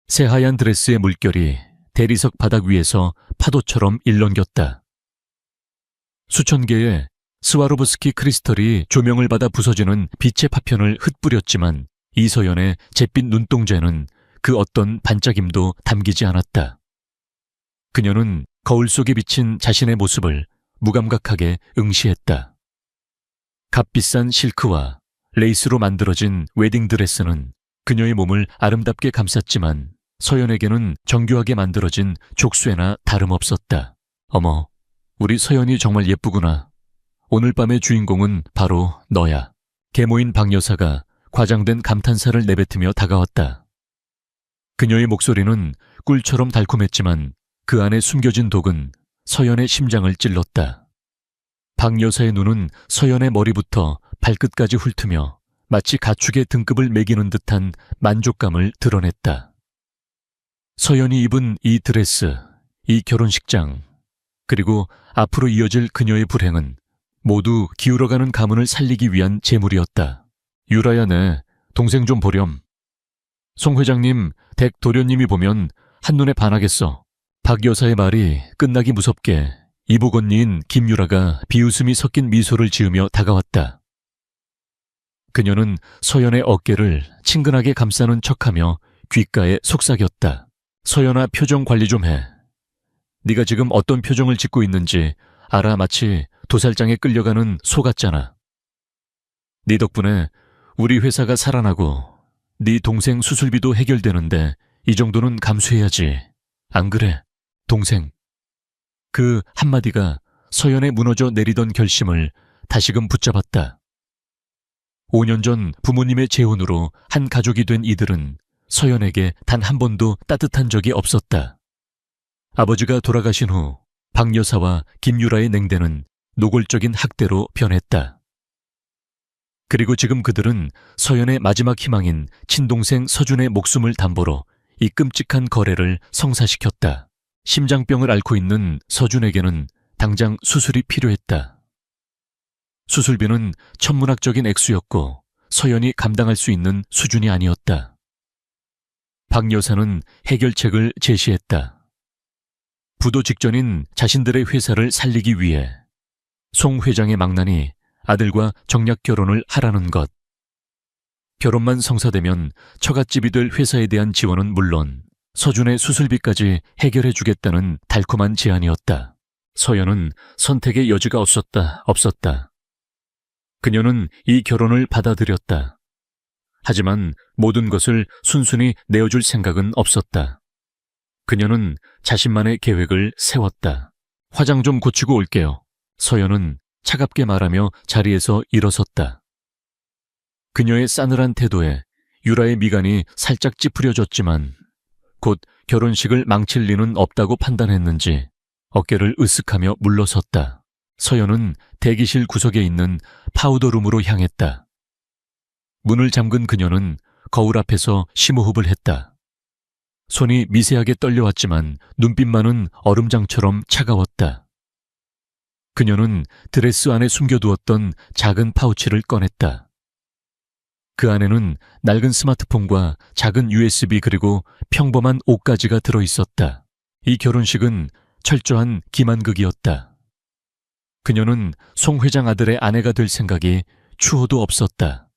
새하얀 드레스의 물결이 대리석 바닥 위에서 파도처럼 일렁겼다. 수천 개의 스와로브스키 크리스털이 조명을 받아 부서지는 빛의 파편을 흩뿌렸지만 이서연의 잿빛 눈동자에는 그 어떤 반짝임도 담기지 않았다. 그녀는 거울 속에 비친 자신의 모습을 무감각하게 응시했다. 값비싼 실크와 레이스로 만들어진 웨딩드레스는 그녀의 몸을 아름답게 감쌌지만 서연에게는 정교하게 만들어진 족쇄나 다름없었다. 어머, 우리 서연이 정말 예쁘구나. 오늘 밤의 주인공은 바로 너야. 계모인 박 여사가 과장된 감탄사를 내뱉으며 다가왔다. 그녀의 목소리는 꿀처럼 달콤했지만 그 안에 숨겨진 독은 서연의 심장을 찔렀다. 박 여사의 눈은 서연의 머리부터 발끝까지 훑으며 마치 가축의 등급을 매기는 듯한 만족감을 드러냈다. 서연이 입은 이 드레스, 이 결혼식장, 그리고 앞으로 이어질 그녀의 불행은 모두 기울어가는 가문을 살리기 위한 재물이었다. 유라야, 네 동생 좀 보렴. 송 회장님, 댁 도련님이 보면 한눈에 반하겠어. 박 여사의 말이 끝나기 무섭게 이복 언니인 김유라가 비웃음이 섞인 미소를 지으며 다가왔다. 그녀는 서연의 어깨를 친근하게 감싸는 척하며 귓가에 속삭였다. 서연아, 표정 관리 좀 해. 네가 지금 어떤 표정을 짓고 있는지 알아. 마치 도살장에 끌려가는 소 같잖아. 네 덕분에 우리 회사가 살아나고 네 동생 수술비도 해결되는데 이 정도는 감수해야지. 안 그래, 동생? 그 한마디가 서연의 무너져 내리던 결심을 다시금 붙잡았다. 5년 전 부모님의 재혼으로 한 가족이 된 이들은 서연에게 단 한 번도 따뜻한 적이 없었다. 아버지가 돌아가신 후 박 여사와 김유라의 냉대는 노골적인 학대로 변했다. 그리고 지금 그들은 서연의 마지막 희망인 친동생 서준의 목숨을 담보로 이 끔찍한 거래를 성사시켰다. 심장병을 앓고 있는 서준에게는 당장 수술이 필요했다. 수술비는 천문학적인 액수였고 서연이 감당할 수 있는 수준이 아니었다. 박 여사는 해결책을 제시했다. 부도 직전인 자신들의 회사를 살리기 위해 송 회장의 망나니 아들과 정략 결혼을 하라는 것. 결혼만 성사되면 처갓집이 될 회사에 대한 지원은 물론 서준의 수술비까지 해결해 주겠다는 달콤한 제안이었다. 서연은 선택의 여지가 없었다. 그녀는 이 결혼을 받아들였다. 하지만 모든 것을 순순히 내어줄 생각은 없었다. 그녀는 자신만의 계획을 세웠다. 화장 좀 고치고 올게요. 서연은 차갑게 말하며 자리에서 일어섰다. 그녀의 싸늘한 태도에 유라의 미간이 살짝 찌푸려졌지만 곧 결혼식을 망칠 리는 없다고 판단했는지 어깨를 으쓱하며 물러섰다. 서연은 대기실 구석에 있는 파우더룸으로 향했다. 문을 잠근 그녀는 거울 앞에서 심호흡을 했다. 손이 미세하게 떨려왔지만 눈빛만은 얼음장처럼 차가웠다. 그녀는 드레스 안에 숨겨두었던 작은 파우치를 꺼냈다. 그 안에는 낡은 스마트폰과 작은 USB 그리고 평범한 옷가지가 들어있었다. 이 결혼식은 철저한 기만극이었다. 그녀는 송 회장 아들의 아내가 될 생각이 추호도 없었다.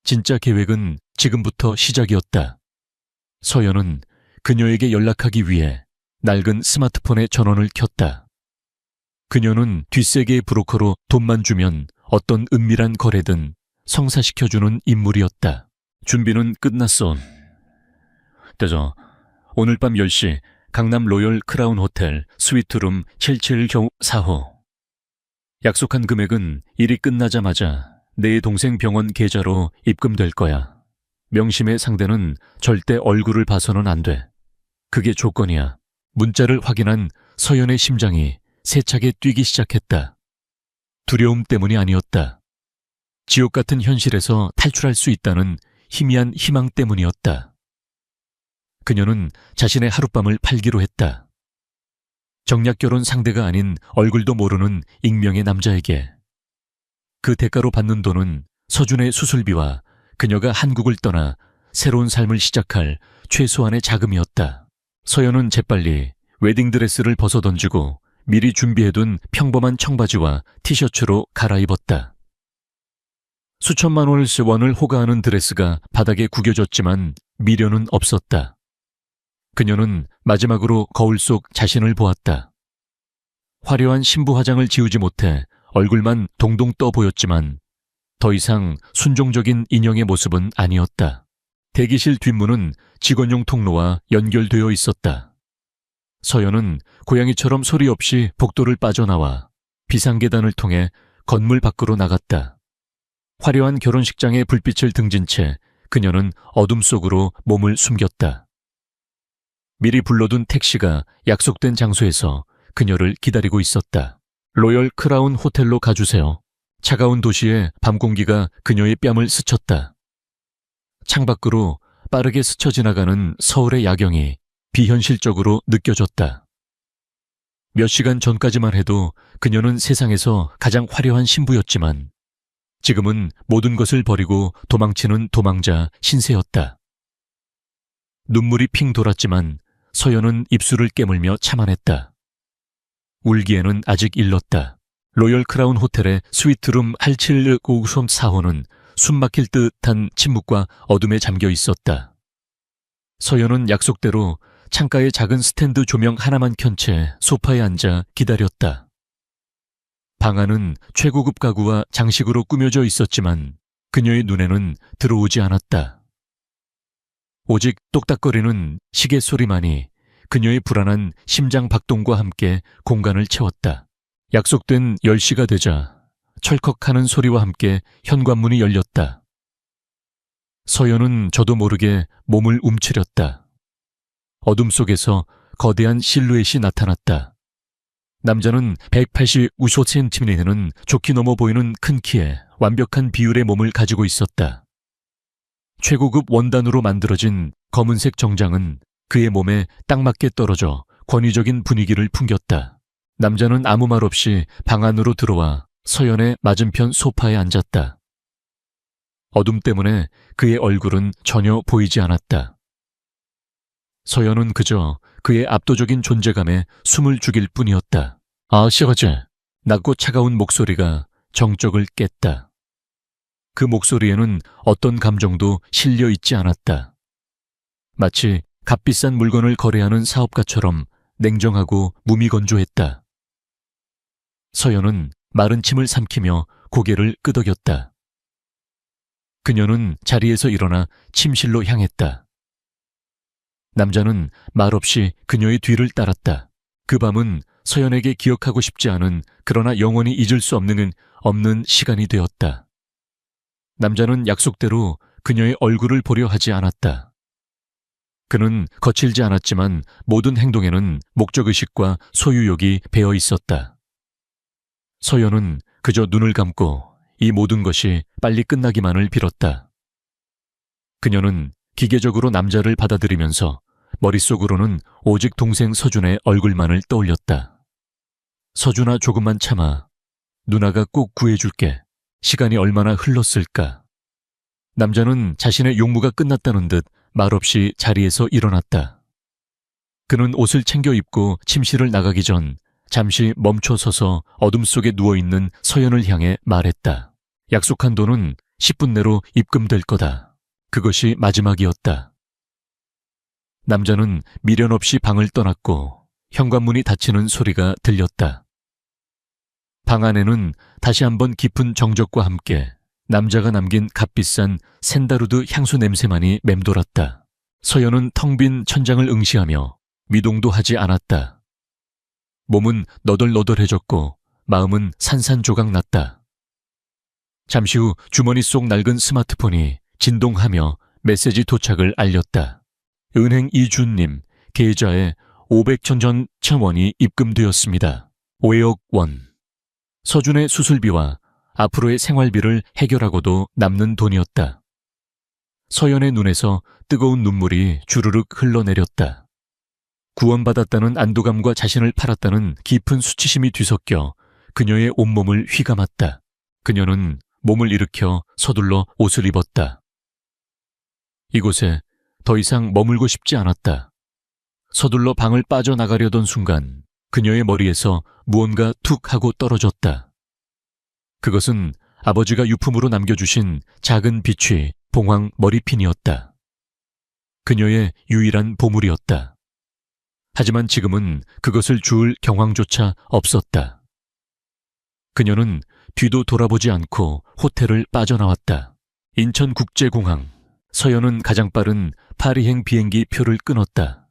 진짜 계획은 지금부터 시작이었다. 서연은 그녀에게 연락하기 위해 낡은 스마트폰의 전원을 켰다. 그녀는 뒷세계의 브로커로 돈만 주면 어떤 은밀한 거래든 성사시켜주는 인물이었다. 준비는 끝났어. 대저, 오늘 밤 10시 강남 로열 크라운 호텔 스위트룸 77-4호. 약속한 금액은 일이 끝나자마자 내 동생 병원 계좌로 입금될 거야. 명심의 상대는 절대 얼굴을 봐서는 안 돼. 그게 조건이야. 문자를 확인한 서연의 심장이 세차게 뛰기 시작했다. 두려움 때문이 아니었다. 지옥 같은 현실에서 탈출할 수 있다는 희미한 희망 때문이었다. 그녀는 자신의 하룻밤을 팔기로 했다. 정략 결혼 상대가 아닌 얼굴도 모르는 익명의 남자에게. 그 대가로 받는 돈은 서준의 수술비와 그녀가 한국을 떠나 새로운 삶을 시작할 최소한의 자금이었다. 서연은 재빨리 웨딩드레스를 벗어던지고 미리 준비해둔 평범한 청바지와 티셔츠로 갈아입었다. 수천만 원을 호가하는 드레스가 바닥에 구겨졌지만 미련은 없었다. 그녀는 마지막으로 거울 속 자신을 보았다. 화려한 신부 화장을 지우지 못해 얼굴만 동동 떠 보였지만 더 이상 순종적인 인형의 모습은 아니었다. 대기실 뒷문은 직원용 통로와 연결되어 있었다. 서연은 고양이처럼 소리 없이 복도를 빠져나와 비상계단을 통해 건물 밖으로 나갔다. 화려한 결혼식장의 불빛을 등진 채 그녀는 어둠 속으로 몸을 숨겼다. 미리 불러둔 택시가 약속된 장소에서 그녀를 기다리고 있었다. 로열 크라운 호텔로 가주세요. 차가운 도시의 밤 공기가 그녀의 뺨을 스쳤다. 창밖으로 빠르게 스쳐 지나가는 서울의 야경이 비현실적으로 느껴졌다. 몇 시간 전까지만 해도 그녀는 세상에서 가장 화려한 신부였지만 지금은 모든 것을 버리고 도망치는 도망자 신세였다. 눈물이 핑 돌았지만 서연은 입술을 깨물며 참아냈다. 울기에는 아직 일렀다. 로열 크라운 호텔의 스위트룸 8754호는 숨막힐 듯한 침묵과 어둠에 잠겨 있었다. 서연은 약속대로 창가에 작은 스탠드 조명 하나만 켠 채 소파에 앉아 기다렸다. 방 안은 최고급 가구와 장식으로 꾸며져 있었지만 그녀의 눈에는 들어오지 않았다. 오직 똑딱거리는 시계 소리만이 그녀의 불안한 심장 박동과 함께 공간을 채웠다. 약속된 10시가 되자 철컥하는 소리와 함께 현관문이 열렸다. 서연은 저도 모르게 몸을 움츠렸다. 어둠 속에서 거대한 실루엣이 나타났다. 남자는 185cm나 되는 좋게 넘어 보이는 큰 키에 완벽한 비율의 몸을 가지고 있었다. 최고급 원단으로 만들어진 검은색 정장은 그의 몸에 딱 맞게 떨어져 권위적인 분위기를 풍겼다. 남자는 아무 말 없이 방 안으로 들어와 서연의 맞은편 소파에 앉았다. 어둠 때문에 그의 얼굴은 전혀 보이지 않았다. 서연은 그저 그의 압도적인 존재감에 숨을 죽일 뿐이었다. 아시아제, 낮고 차가운 목소리가 정적을 깼다. 그 목소리에는 어떤 감정도 실려 있지 않았다. 마치 값비싼 물건을 거래하는 사업가처럼 냉정하고 무미건조했다. 서연은 마른 침을 삼키며 고개를 끄덕였다. 그녀는 자리에서 일어나 침실로 향했다. 남자는 말없이 그녀의 뒤를 따랐다. 그 밤은 서연에게 기억하고 싶지 않은 그러나 영원히 잊을 수 없는 시간이 되었다. 남자는 약속대로 그녀의 얼굴을 보려 하지 않았다. 그는 거칠지 않았지만 모든 행동에는 목적의식과 소유욕이 배어 있었다. 서연은 그저 눈을 감고 이 모든 것이 빨리 끝나기만을 빌었다. 그녀는 기계적으로 남자를 받아들이면서 머릿속으로는 오직 동생 서준의 얼굴만을 떠올렸다. 서준아, 조금만 참아. 누나가 꼭 구해줄게. 시간이 얼마나 흘렀을까. 남자는 자신의 용무가 끝났다는 듯 말없이 자리에서 일어났다. 그는 옷을 챙겨 입고 침실을 나가기 전 잠시 멈춰 서서 어둠 속에 누워있는 서연을 향해 말했다. 약속한 돈은 10분 내로 입금될 거다. 그것이 마지막이었다. 남자는 미련 없이 방을 떠났고 현관문이 닫히는 소리가 들렸다. 방 안에는 다시 한번 깊은 정적과 함께 남자가 남긴 값비싼 샌다루드 향수 냄새만이 맴돌았다. 서연은 텅 빈 천장을 응시하며 미동도 하지 않았다. 몸은 너덜너덜해졌고 마음은 산산조각 났다. 잠시 후 주머니 속 낡은 스마트폰이 진동하며 메시지 도착을 알렸다. 은행 이준님, 계좌에 500,000원이 입금되었습니다. 5억 원. 서준의 수술비와 앞으로의 생활비를 해결하고도 남는 돈이었다. 서연의 눈에서 뜨거운 눈물이 주르륵 흘러내렸다. 구원받았다는 안도감과 자신을 팔았다는 깊은 수치심이 뒤섞여 그녀의 온몸을 휘감았다. 그녀는 몸을 일으켜 서둘러 옷을 입었다. 이곳에 더 이상 머물고 싶지 않았다. 서둘러 방을 빠져나가려던 순간 그녀의 머리에서 무언가 툭 하고 떨어졌다. 그것은 아버지가 유품으로 남겨주신 작은 비취 봉황 머리핀이었다. 그녀의 유일한 보물이었다. 하지만 지금은 그것을 주울 경황조차 없었다. 그녀는 뒤도 돌아보지 않고 호텔을 빠져나왔다. 인천국제공항. 서연은 가장 빠른 파리행 비행기 표를 끊었다.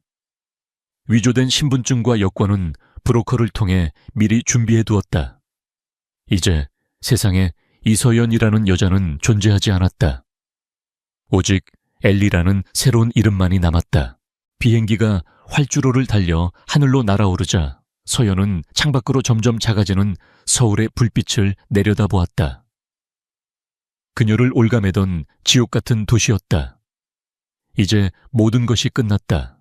위조된 신분증과 여권은 브로커를 통해 미리 준비해 두었다. 이제 세상에 이서연이라는 여자는 존재하지 않았다. 오직 엘리라는 새로운 이름만이 남았다. 비행기가 활주로를 달려 하늘로 날아오르자 서연은 창밖으로 점점 작아지는 서울의 불빛을 내려다보았다. 그녀를 올가매던 지옥 같은 도시였다. 이제 모든 것이 끝났다.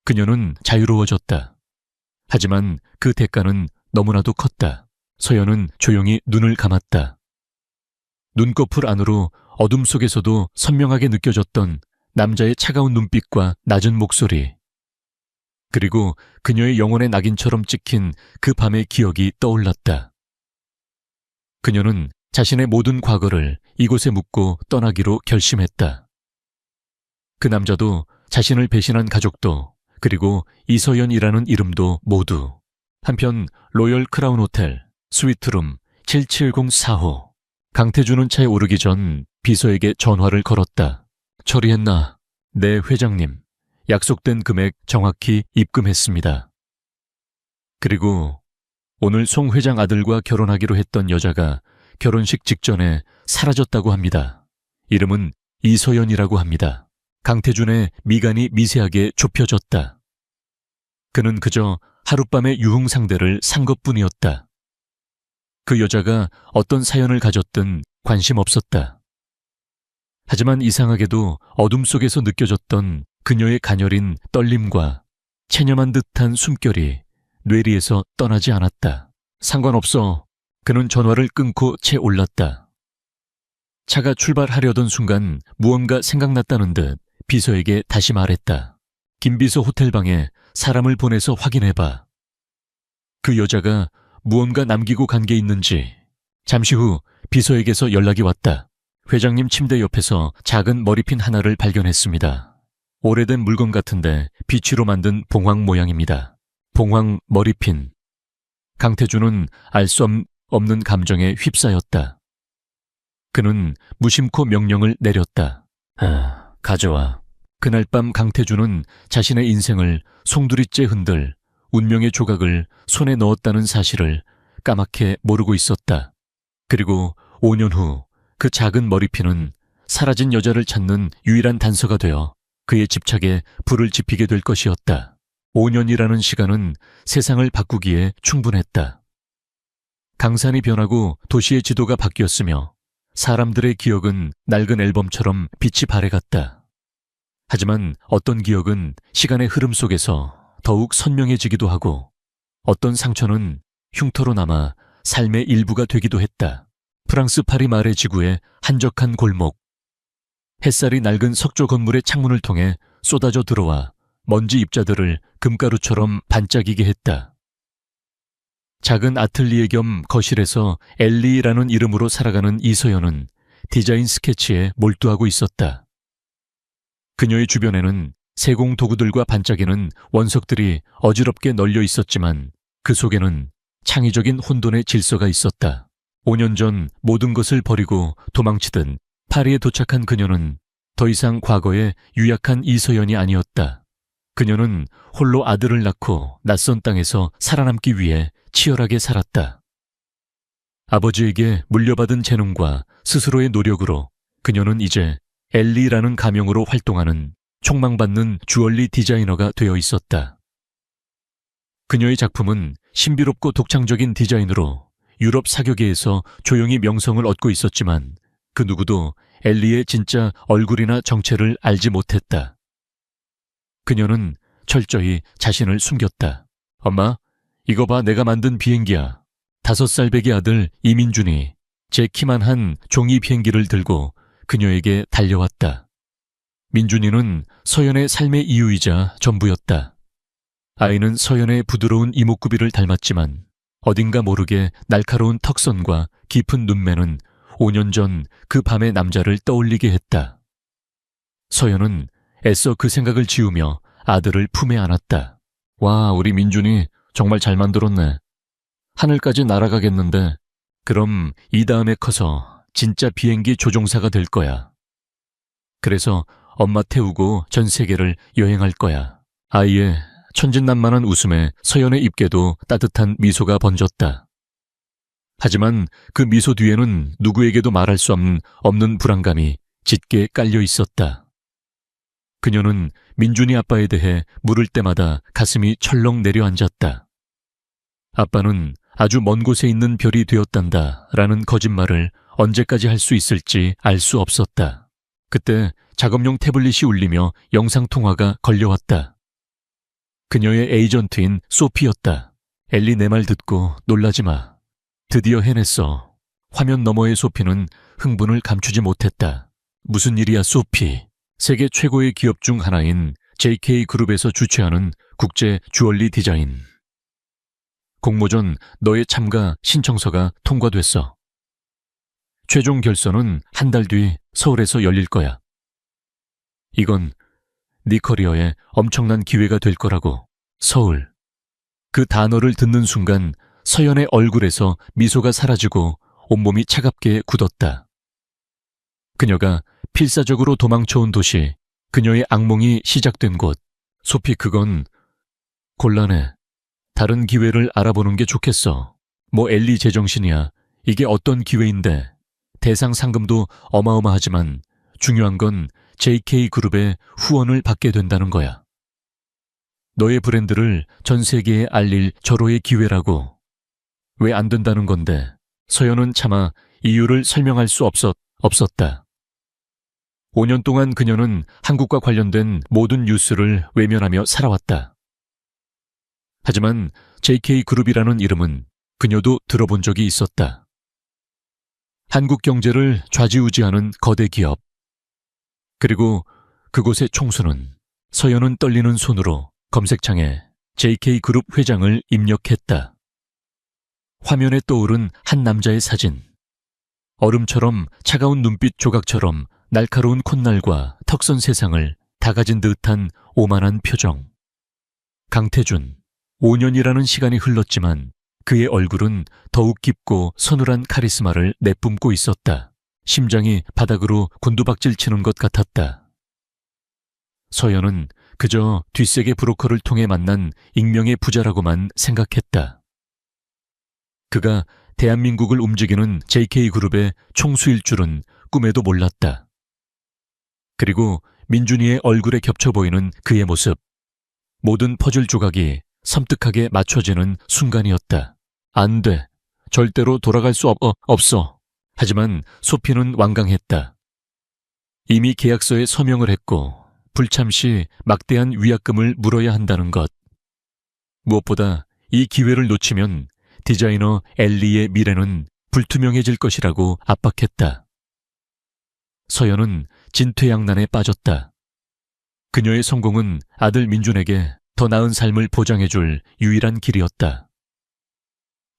그녀는 자유로워졌다. 하지만 그 대가는 너무나도 컸다. 서연은 조용히 눈을 감았다. 눈꺼풀 안으로 어둠 속에서도 선명하게 느껴졌던 남자의 차가운 눈빛과 낮은 목소리. 그리고 그녀의 영혼의 낙인처럼 찍힌 그 밤의 기억이 떠올랐다. 그녀는 자신의 모든 과거를 이곳에 묻고 떠나기로 결심했다. 그 남자도 자신을 배신한 가족도 그리고 이서연이라는 이름도 모두. 한편 로열 크라운 호텔 스위트룸 7704호. 강태준은 차에 오르기 전 비서에게 전화를 걸었다. 처리했나? 네, 회장님. 약속된 금액 정확히 입금했습니다. 그리고 오늘 송 회장 아들과 결혼하기로 했던 여자가 결혼식 직전에 사라졌다고 합니다. 이름은 이서연이라고 합니다. 강태준의 미간이 미세하게 좁혀졌다. 그는 그저 하룻밤의 유흥 상대를 산 것뿐이었다. 그 여자가 어떤 사연을 가졌든 관심 없었다. 하지만 이상하게도 어둠 속에서 느껴졌던 그녀의 가녀린 떨림과 체념한 듯한 숨결이 뇌리에서 떠나지 않았다. 상관없어. 그는 전화를 끊고 채 올랐다. 차가 출발하려던 순간 무언가 생각났다는 듯 비서에게 다시 말했다. 김비서 호텔방에 사람을 보내서 확인해봐. 그 여자가 무언가 남기고 간 게 있는지. 잠시 후 비서에게서 연락이 왔다. 회장님 침대 옆에서 작은 머리핀 하나를 발견했습니다. 오래된 물건 같은데 비치로 만든 봉황 모양입니다. 봉황 머리핀. 강태준은 알 수 없는 감정에 휩싸였다. 그는 무심코 명령을 내렸다. 가져와. 그날 밤 강태준은 자신의 인생을 송두리째 흔들 운명의 조각을 손에 넣었다는 사실을 까맣게 모르고 있었다. 그리고 5년 후 그 작은 머리핀은 사라진 여자를 찾는 유일한 단서가 되어 그의 집착에 불을 지피게 될 것이었다. 5년이라는 시간은 세상을 바꾸기에 충분했다. 강산이 변하고 도시의 지도가 바뀌었으며 사람들의 기억은 낡은 앨범처럼 빛이 발해갔다. 하지만 어떤 기억은 시간의 흐름 속에서 더욱 선명해지기도 하고 어떤 상처는 흉터로 남아 삶의 일부가 되기도 했다. 프랑스 파리 마레 지구의 한적한 골목. 햇살이 낡은 석조 건물의 창문을 통해 쏟아져 들어와 먼지 입자들을 금가루처럼 반짝이게 했다. 작은 아틀리에 겸 거실에서 엘리라는 이름으로 살아가는 이서연은 디자인 스케치에 몰두하고 있었다. 그녀의 주변에는 세공 도구들과 반짝이는 원석들이 어지럽게 널려 있었지만 그 속에는 창의적인 혼돈의 질서가 있었다. 5년 전 모든 것을 버리고 도망치듯 파리에 도착한 그녀는 더 이상 과거의 유약한 이서연이 아니었다. 그녀는 홀로 아들을 낳고 낯선 땅에서 살아남기 위해 치열하게 살았다. 아버지에게 물려받은 재능과 스스로의 노력으로 그녀는 이제 엘리라는 가명으로 활동하는 촉망받는 주얼리 디자이너가 되어 있었다. 그녀의 작품은 신비롭고 독창적인 디자인으로 유럽 사교계에서 조용히 명성을 얻고 있었지만 그 누구도 엘리의 진짜 얼굴이나 정체를 알지 못했다. 그녀는 철저히 자신을 숨겼다. 엄마, 이거 봐, 내가 만든 비행기야. 5살 배기 아들 이민준이 제 키만 한 종이 비행기를 들고 그녀에게 달려왔다. 민준이는 서연의 삶의 이유이자 전부였다. 아이는 서연의 부드러운 이목구비를 닮았지만 어딘가 모르게 날카로운 턱선과 깊은 눈매는 5년 전 그 밤의 남자를 떠올리게 했다. 서연은 애써 그 생각을 지우며 아들을 품에 안았다. 와, 우리 민준이 정말 잘 만들었네. 하늘까지 날아가겠는데 그럼 이 다음에 커서 진짜 비행기 조종사가 될 거야. 그래서 엄마 태우고 전 세계를 여행할 거야. 아이의 천진난만한 웃음에 서연의 입에도 따뜻한 미소가 번졌다. 하지만 그 미소 뒤에는 누구에게도 말할 수 없는 불안감이 짙게 깔려 있었다. 그녀는 민준이 아빠에 대해 물을 때마다 가슴이 철렁 내려앉았다. 아빠는 아주 먼 곳에 있는 별이 되었단다 라는 거짓말을 언제까지 할 수 있을지 알 수 없었다. 그때 작업용 태블릿이 울리며 영상통화가 걸려왔다. 그녀의 에이전트인 소피였다. 엘리, 내 말 듣고 놀라지 마. 드디어 해냈어. 화면 너머의 소피는 흥분을 감추지 못했다. 무슨 일이야, 소피. 세계 최고의 기업 중 하나인 JK그룹에서 주최하는 국제 주얼리 디자인. 공모전 너의 참가 신청서가 통과됐어. 최종 결선은 한 달 뒤 서울에서 열릴 거야. 이건 네 커리어에 엄청난 기회가 될 거라고. 서울. 그 단어를 듣는 순간 서연의 얼굴에서 미소가 사라지고 온몸이 차갑게 굳었다. 그녀가 필사적으로 도망쳐온 도시, 그녀의 악몽이 시작된 곳. 소피, 그건 곤란해. 다른 기회를 알아보는 게 좋겠어. 뭐 엘리 제정신이야. 이게 어떤 기회인데. 대상 상금도 어마어마하지만 중요한 건 JK그룹의 후원을 받게 된다는 거야. 너의 브랜드를 전 세계에 알릴 절호의 기회라고. 왜 안 된다는 건데. 서연은 차마 이유를 설명할 수 없었다. 5년 동안 그녀는 한국과 관련된 모든 뉴스를 외면하며 살아왔다. 하지만 JK그룹이라는 이름은 그녀도 들어본 적이 있었다. 한국 경제를 좌지우지하는 거대 기업. 그리고 그곳의 총수는 서연은 떨리는 손으로 검색창에 JK그룹 회장을 입력했다. 화면에 떠오른 한 남자의 사진. 얼음처럼 차가운 눈빛 조각처럼 날카로운 콧날과 턱선 세상을 다 가진 듯한 오만한 표정. 강태준. 5년이라는 시간이 흘렀지만 그의 얼굴은 더욱 깊고 서늘한 카리스마를 내뿜고 있었다. 심장이 바닥으로 곤두박질 치는 것 같았다. 서연은 그저 뒷세계 브로커를 통해 만난 익명의 부자라고만 생각했다. 그가 대한민국을 움직이는 JK그룹의 총수일 줄은 꿈에도 몰랐다. 그리고 민준이의 얼굴에 겹쳐 보이는 그의 모습. 모든 퍼즐 조각이 섬뜩하게 맞춰지는 순간이었다. 안 돼. 절대로 돌아갈 수 없어. 하지만 소피는 완강했다. 이미 계약서에 서명을 했고 불참 시 막대한 위약금을 물어야 한다는 것. 무엇보다 이 기회를 놓치면 디자이너 엘리의 미래는 불투명해질 것이라고 압박했다. 서연은 진퇴양난에 빠졌다. 그녀의 성공은 아들 민준에게 더 나은 삶을 보장해줄 유일한 길이었다.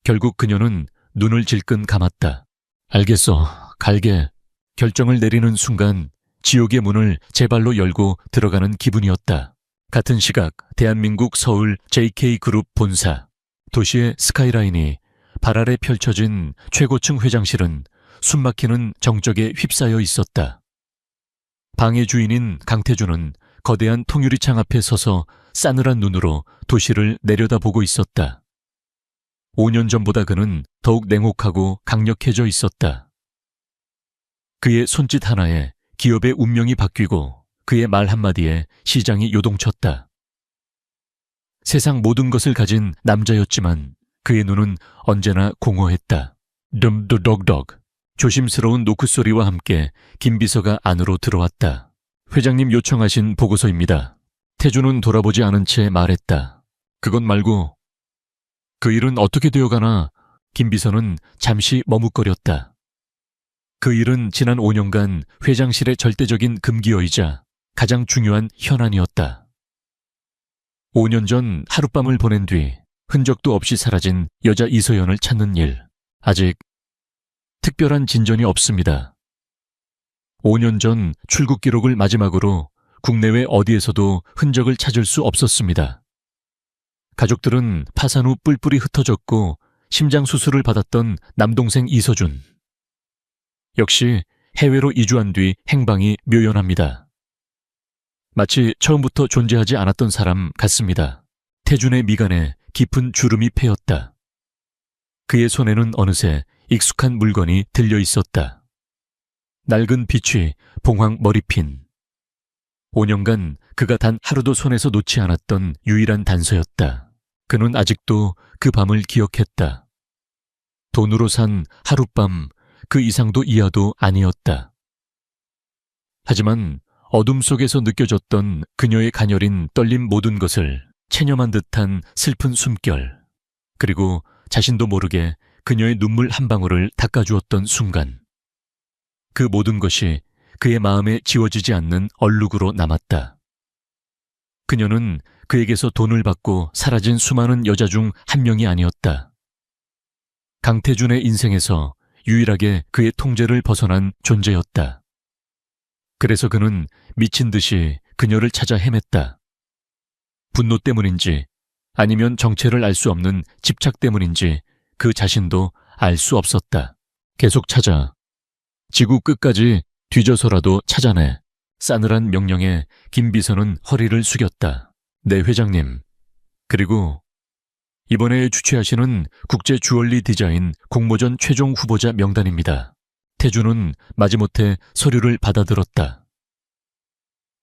결국 그녀는 눈을 질끈 감았다. 알겠어, 갈게. 결정을 내리는 순간 지옥의 문을 제 발로 열고 들어가는 기분이었다. 같은 시각 대한민국 서울 JK그룹 본사. 도시의 스카이라인이 발 아래 펼쳐진 최고층 회장실은 숨막히는 정적에 휩싸여 있었다. 방의 주인인 강태준은 거대한 통유리창 앞에 서서 싸늘한 눈으로 도시를 내려다보고 있었다. 5년 전보다 그는 더욱 냉혹하고 강력해져 있었다. 그의 손짓 하나에 기업의 운명이 바뀌고 그의 말 한마디에 시장이 요동쳤다. 세상 모든 것을 가진 남자였지만 그의 눈은 언제나 공허했다. 듬드덕덕. 조심스러운 노크 소리와 함께 김 비서가 안으로 들어왔다. 회장님 요청하신 보고서입니다. 태준은 돌아보지 않은 채 말했다. 그것 말고 그 일은 어떻게 되어가나. 김 비서는 잠시 머뭇거렸다. 그 일은 지난 5년간 회장실의 절대적인 금기어이자 가장 중요한 현안이었다. 5년 전 하룻밤을 보낸 뒤 흔적도 없이 사라진 여자 이서연을 찾는 일. 아직 특별한 진전이 없습니다. 5년 전 출국 기록을 마지막으로 국내외 어디에서도 흔적을 찾을 수 없었습니다. 가족들은 파산 후 뿔뿔이 흩어졌고 심장 수술을 받았던 남동생 이서준. 역시 해외로 이주한 뒤 행방이 묘연합니다. 마치 처음부터 존재하지 않았던 사람 같습니다. 태준의 미간에 깊은 주름이 패였다. 그의 손에는 어느새 익숙한 물건이 들려 있었다. 낡은 비취, 봉황 머리핀. 5년간 그가 단 하루도 손에서 놓지 않았던 유일한 단서였다. 그는 아직도 그 밤을 기억했다. 돈으로 산 하룻밤, 그 이상도 이하도 아니었다. 하지만 어둠 속에서 느껴졌던 그녀의 가녀린 떨림 모든 것을 체념한 듯한 슬픈 숨결, 그리고 자신도 모르게 그녀의 눈물 한 방울을 닦아주었던 순간, 그 모든 것이 그의 마음에 지워지지 않는 얼룩으로 남았다. 그녀는 그에게서 돈을 받고 사라진 수많은 여자 중 한 명이 아니었다. 강태준의 인생에서 유일하게 그의 통제를 벗어난 존재였다. 그래서 그는 미친 듯이 그녀를 찾아 헤맸다. 분노 때문인지 아니면 정체를 알 수 없는 집착 때문인지 그 자신도 알 수 없었다. 계속 찾아. 지구 끝까지 뒤져서라도 찾아내. 싸늘한 명령에 김 비서는 허리를 숙였다. 네, 회장님. 그리고 이번에 주최하시는 국제 주얼리 디자인 공모전 최종 후보자 명단입니다. 태준은 마지못해 서류를 받아들었다.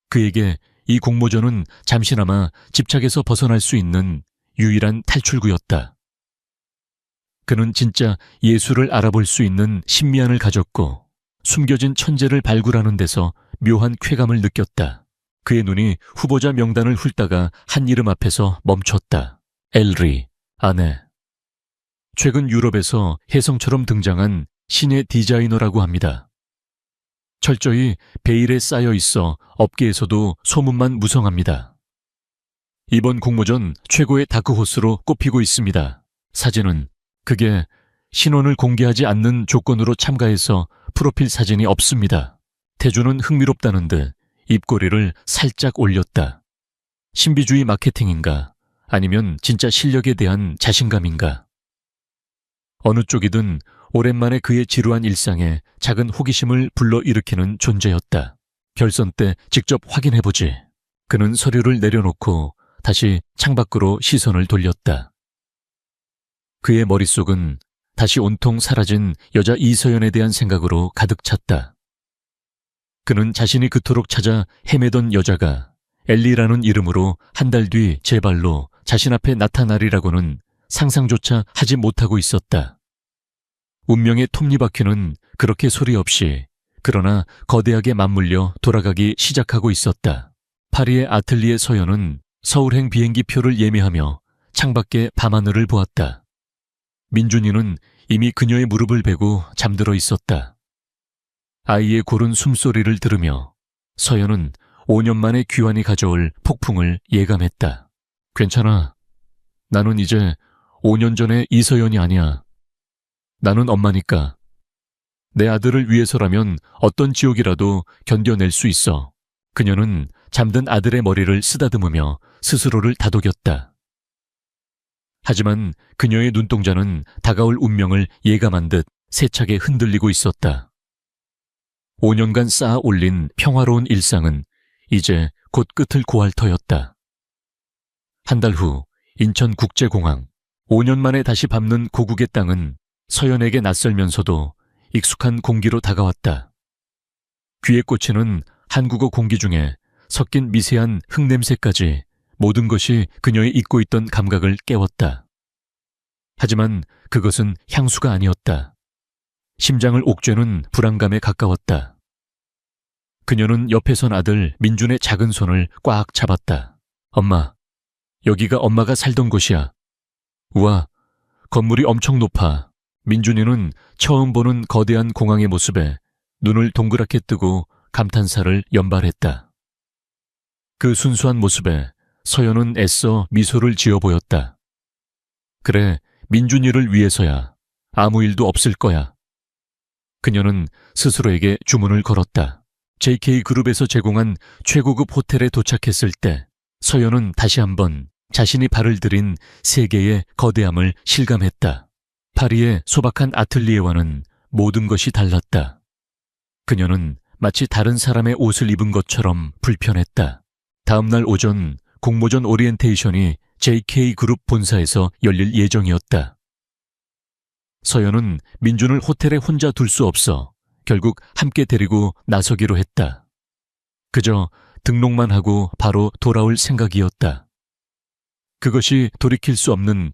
그에게 이 공모전은 잠시나마 집착에서 벗어날 수 있는 유일한 탈출구였다. 그는 진짜 예술을 알아볼 수 있는 신미안을 가졌고 숨겨진 천재를 발굴하는 데서 묘한 쾌감을 느꼈다. 그의 눈이 후보자 명단을 훑다가 한 이름 앞에서 멈췄다. 엘리, 아내. 최근 유럽에서 혜성처럼 등장한 신의 디자이너라고 합니다. 철저히 베일에 쌓여 있어 업계에서도 소문만 무성합니다. 이번 공모전 최고의 다크호스로 꼽히고 있습니다. 사진은 그게 신원을 공개하지 않는 조건으로 참가해서 프로필 사진이 없습니다. 태준은 흥미롭다는 듯 입꼬리를 살짝 올렸다. 신비주의 마케팅인가? 아니면 진짜 실력에 대한 자신감인가? 어느 쪽이든 오랜만에 그의 지루한 일상에 작은 호기심을 불러일으키는 존재였다. 결선 때 직접 확인해보지. 그는 서류를 내려놓고 다시 창밖으로 시선을 돌렸다. 그의 머릿속은 다시 온통 사라진 여자 이서연에 대한 생각으로 가득 찼다. 그는 자신이 그토록 찾아 헤매던 여자가 엘리라는 이름으로 한 달 뒤 제 발로 자신 앞에 나타나리라고는 상상조차 하지 못하고 있었다. 운명의 톱니바퀴는 그렇게 소리 없이 그러나 거대하게 맞물려 돌아가기 시작하고 있었다. 파리의 아틀리에 서연은 서울행 비행기 표를 예매하며 창밖에 밤하늘을 보았다. 민준이는 이미 그녀의 무릎을 베고 잠들어 있었다. 아이의 고른 숨소리를 들으며 서연은 5년 만에 귀환이 가져올 폭풍을 예감했다. 괜찮아. 나는 이제 5년 전의 이서연이 아니야. 나는 엄마니까. 내 아들을 위해서라면 어떤 지옥이라도 견뎌낼 수 있어. 그녀는 잠든 아들의 머리를 쓰다듬으며 스스로를 다독였다. 하지만 그녀의 눈동자는 다가올 운명을 예감한 듯 세차게 흔들리고 있었다. 5년간 쌓아 올린 평화로운 일상은 이제 곧 끝을 고할 터였다. 한 달 후 인천국제공항. 5년 만에 다시 밟는 고국의 땅은 서연에게 낯설면서도 익숙한 공기로 다가왔다. 귀에 꽂히는 한국어 공기 중에 섞인 미세한 흙냄새까지 모든 것이 그녀의 잊고 있던 감각을 깨웠다. 하지만 그것은 향수가 아니었다. 심장을 옥죄는 불안감에 가까웠다. 그녀는 옆에 선 아들 민준의 작은 손을 꽉 잡았다. 엄마, 여기가 엄마가 살던 곳이야. 우와, 건물이 엄청 높아. 민준이는 처음 보는 거대한 공항의 모습에 눈을 동그랗게 뜨고 감탄사를 연발했다. 그 순수한 모습에 서연은 애써 미소를 지어 보였다. 그래, 민준이를 위해서야. 아무 일도 없을 거야. 그녀는 스스로에게 주문을 걸었다. JK그룹에서 제공한 최고급 호텔에 도착했을 때 서연은 다시 한번 자신이 발을 들인 세계의 거대함을 실감했다. 파리의 소박한 아틀리에와는 모든 것이 달랐다. 그녀는 마치 다른 사람의 옷을 입은 것처럼 불편했다. 다음날 오전 공모전 오리엔테이션이 JK그룹 본사에서 열릴 예정이었다. 서연은 민준을 호텔에 혼자 둘 수 없어 결국 함께 데리고 나서기로 했다. 그저 등록만 하고 바로 돌아올 생각이었다. 그것이 돌이킬 수 없는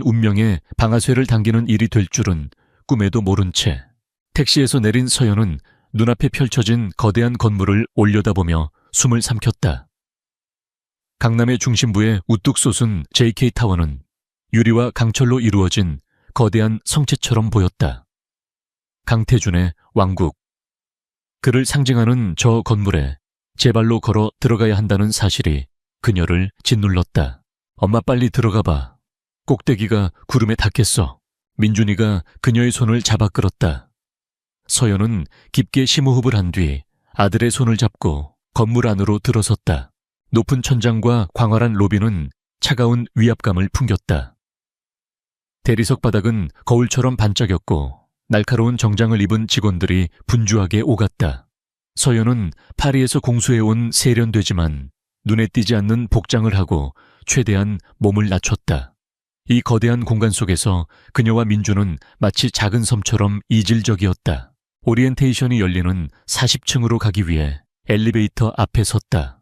운명의 방아쇠를 당기는 일이 될 줄은 꿈에도 모른 채 택시에서 내린 서연은 눈앞에 펼쳐진 거대한 건물을 올려다보며 숨을 삼켰다. 강남의 중심부에 우뚝 솟은 JK타워는 유리와 강철로 이루어진 거대한 성체처럼 보였다. 강태준의 왕국. 그를 상징하는 저 건물에 제 발로 걸어 들어가야 한다는 사실이 그녀를 짓눌렀다. 엄마 빨리 들어가 봐. 꼭대기가 구름에 닿겠어. 민준이가 그녀의 손을 잡아 끌었다. 서연은 깊게 심호흡을 한 뒤 아들의 손을 잡고 건물 안으로 들어섰다. 높은 천장과 광활한 로비는 차가운 위압감을 풍겼다. 대리석 바닥은 거울처럼 반짝였고 날카로운 정장을 입은 직원들이 분주하게 오갔다. 서연은 파리에서 공수해온 세련되지만 눈에 띄지 않는 복장을 하고 최대한 몸을 낮췄다. 이 거대한 공간 속에서 그녀와 민주는 마치 작은 섬처럼 이질적이었다. 오리엔테이션이 열리는 40층으로 가기 위해 엘리베이터 앞에 섰다.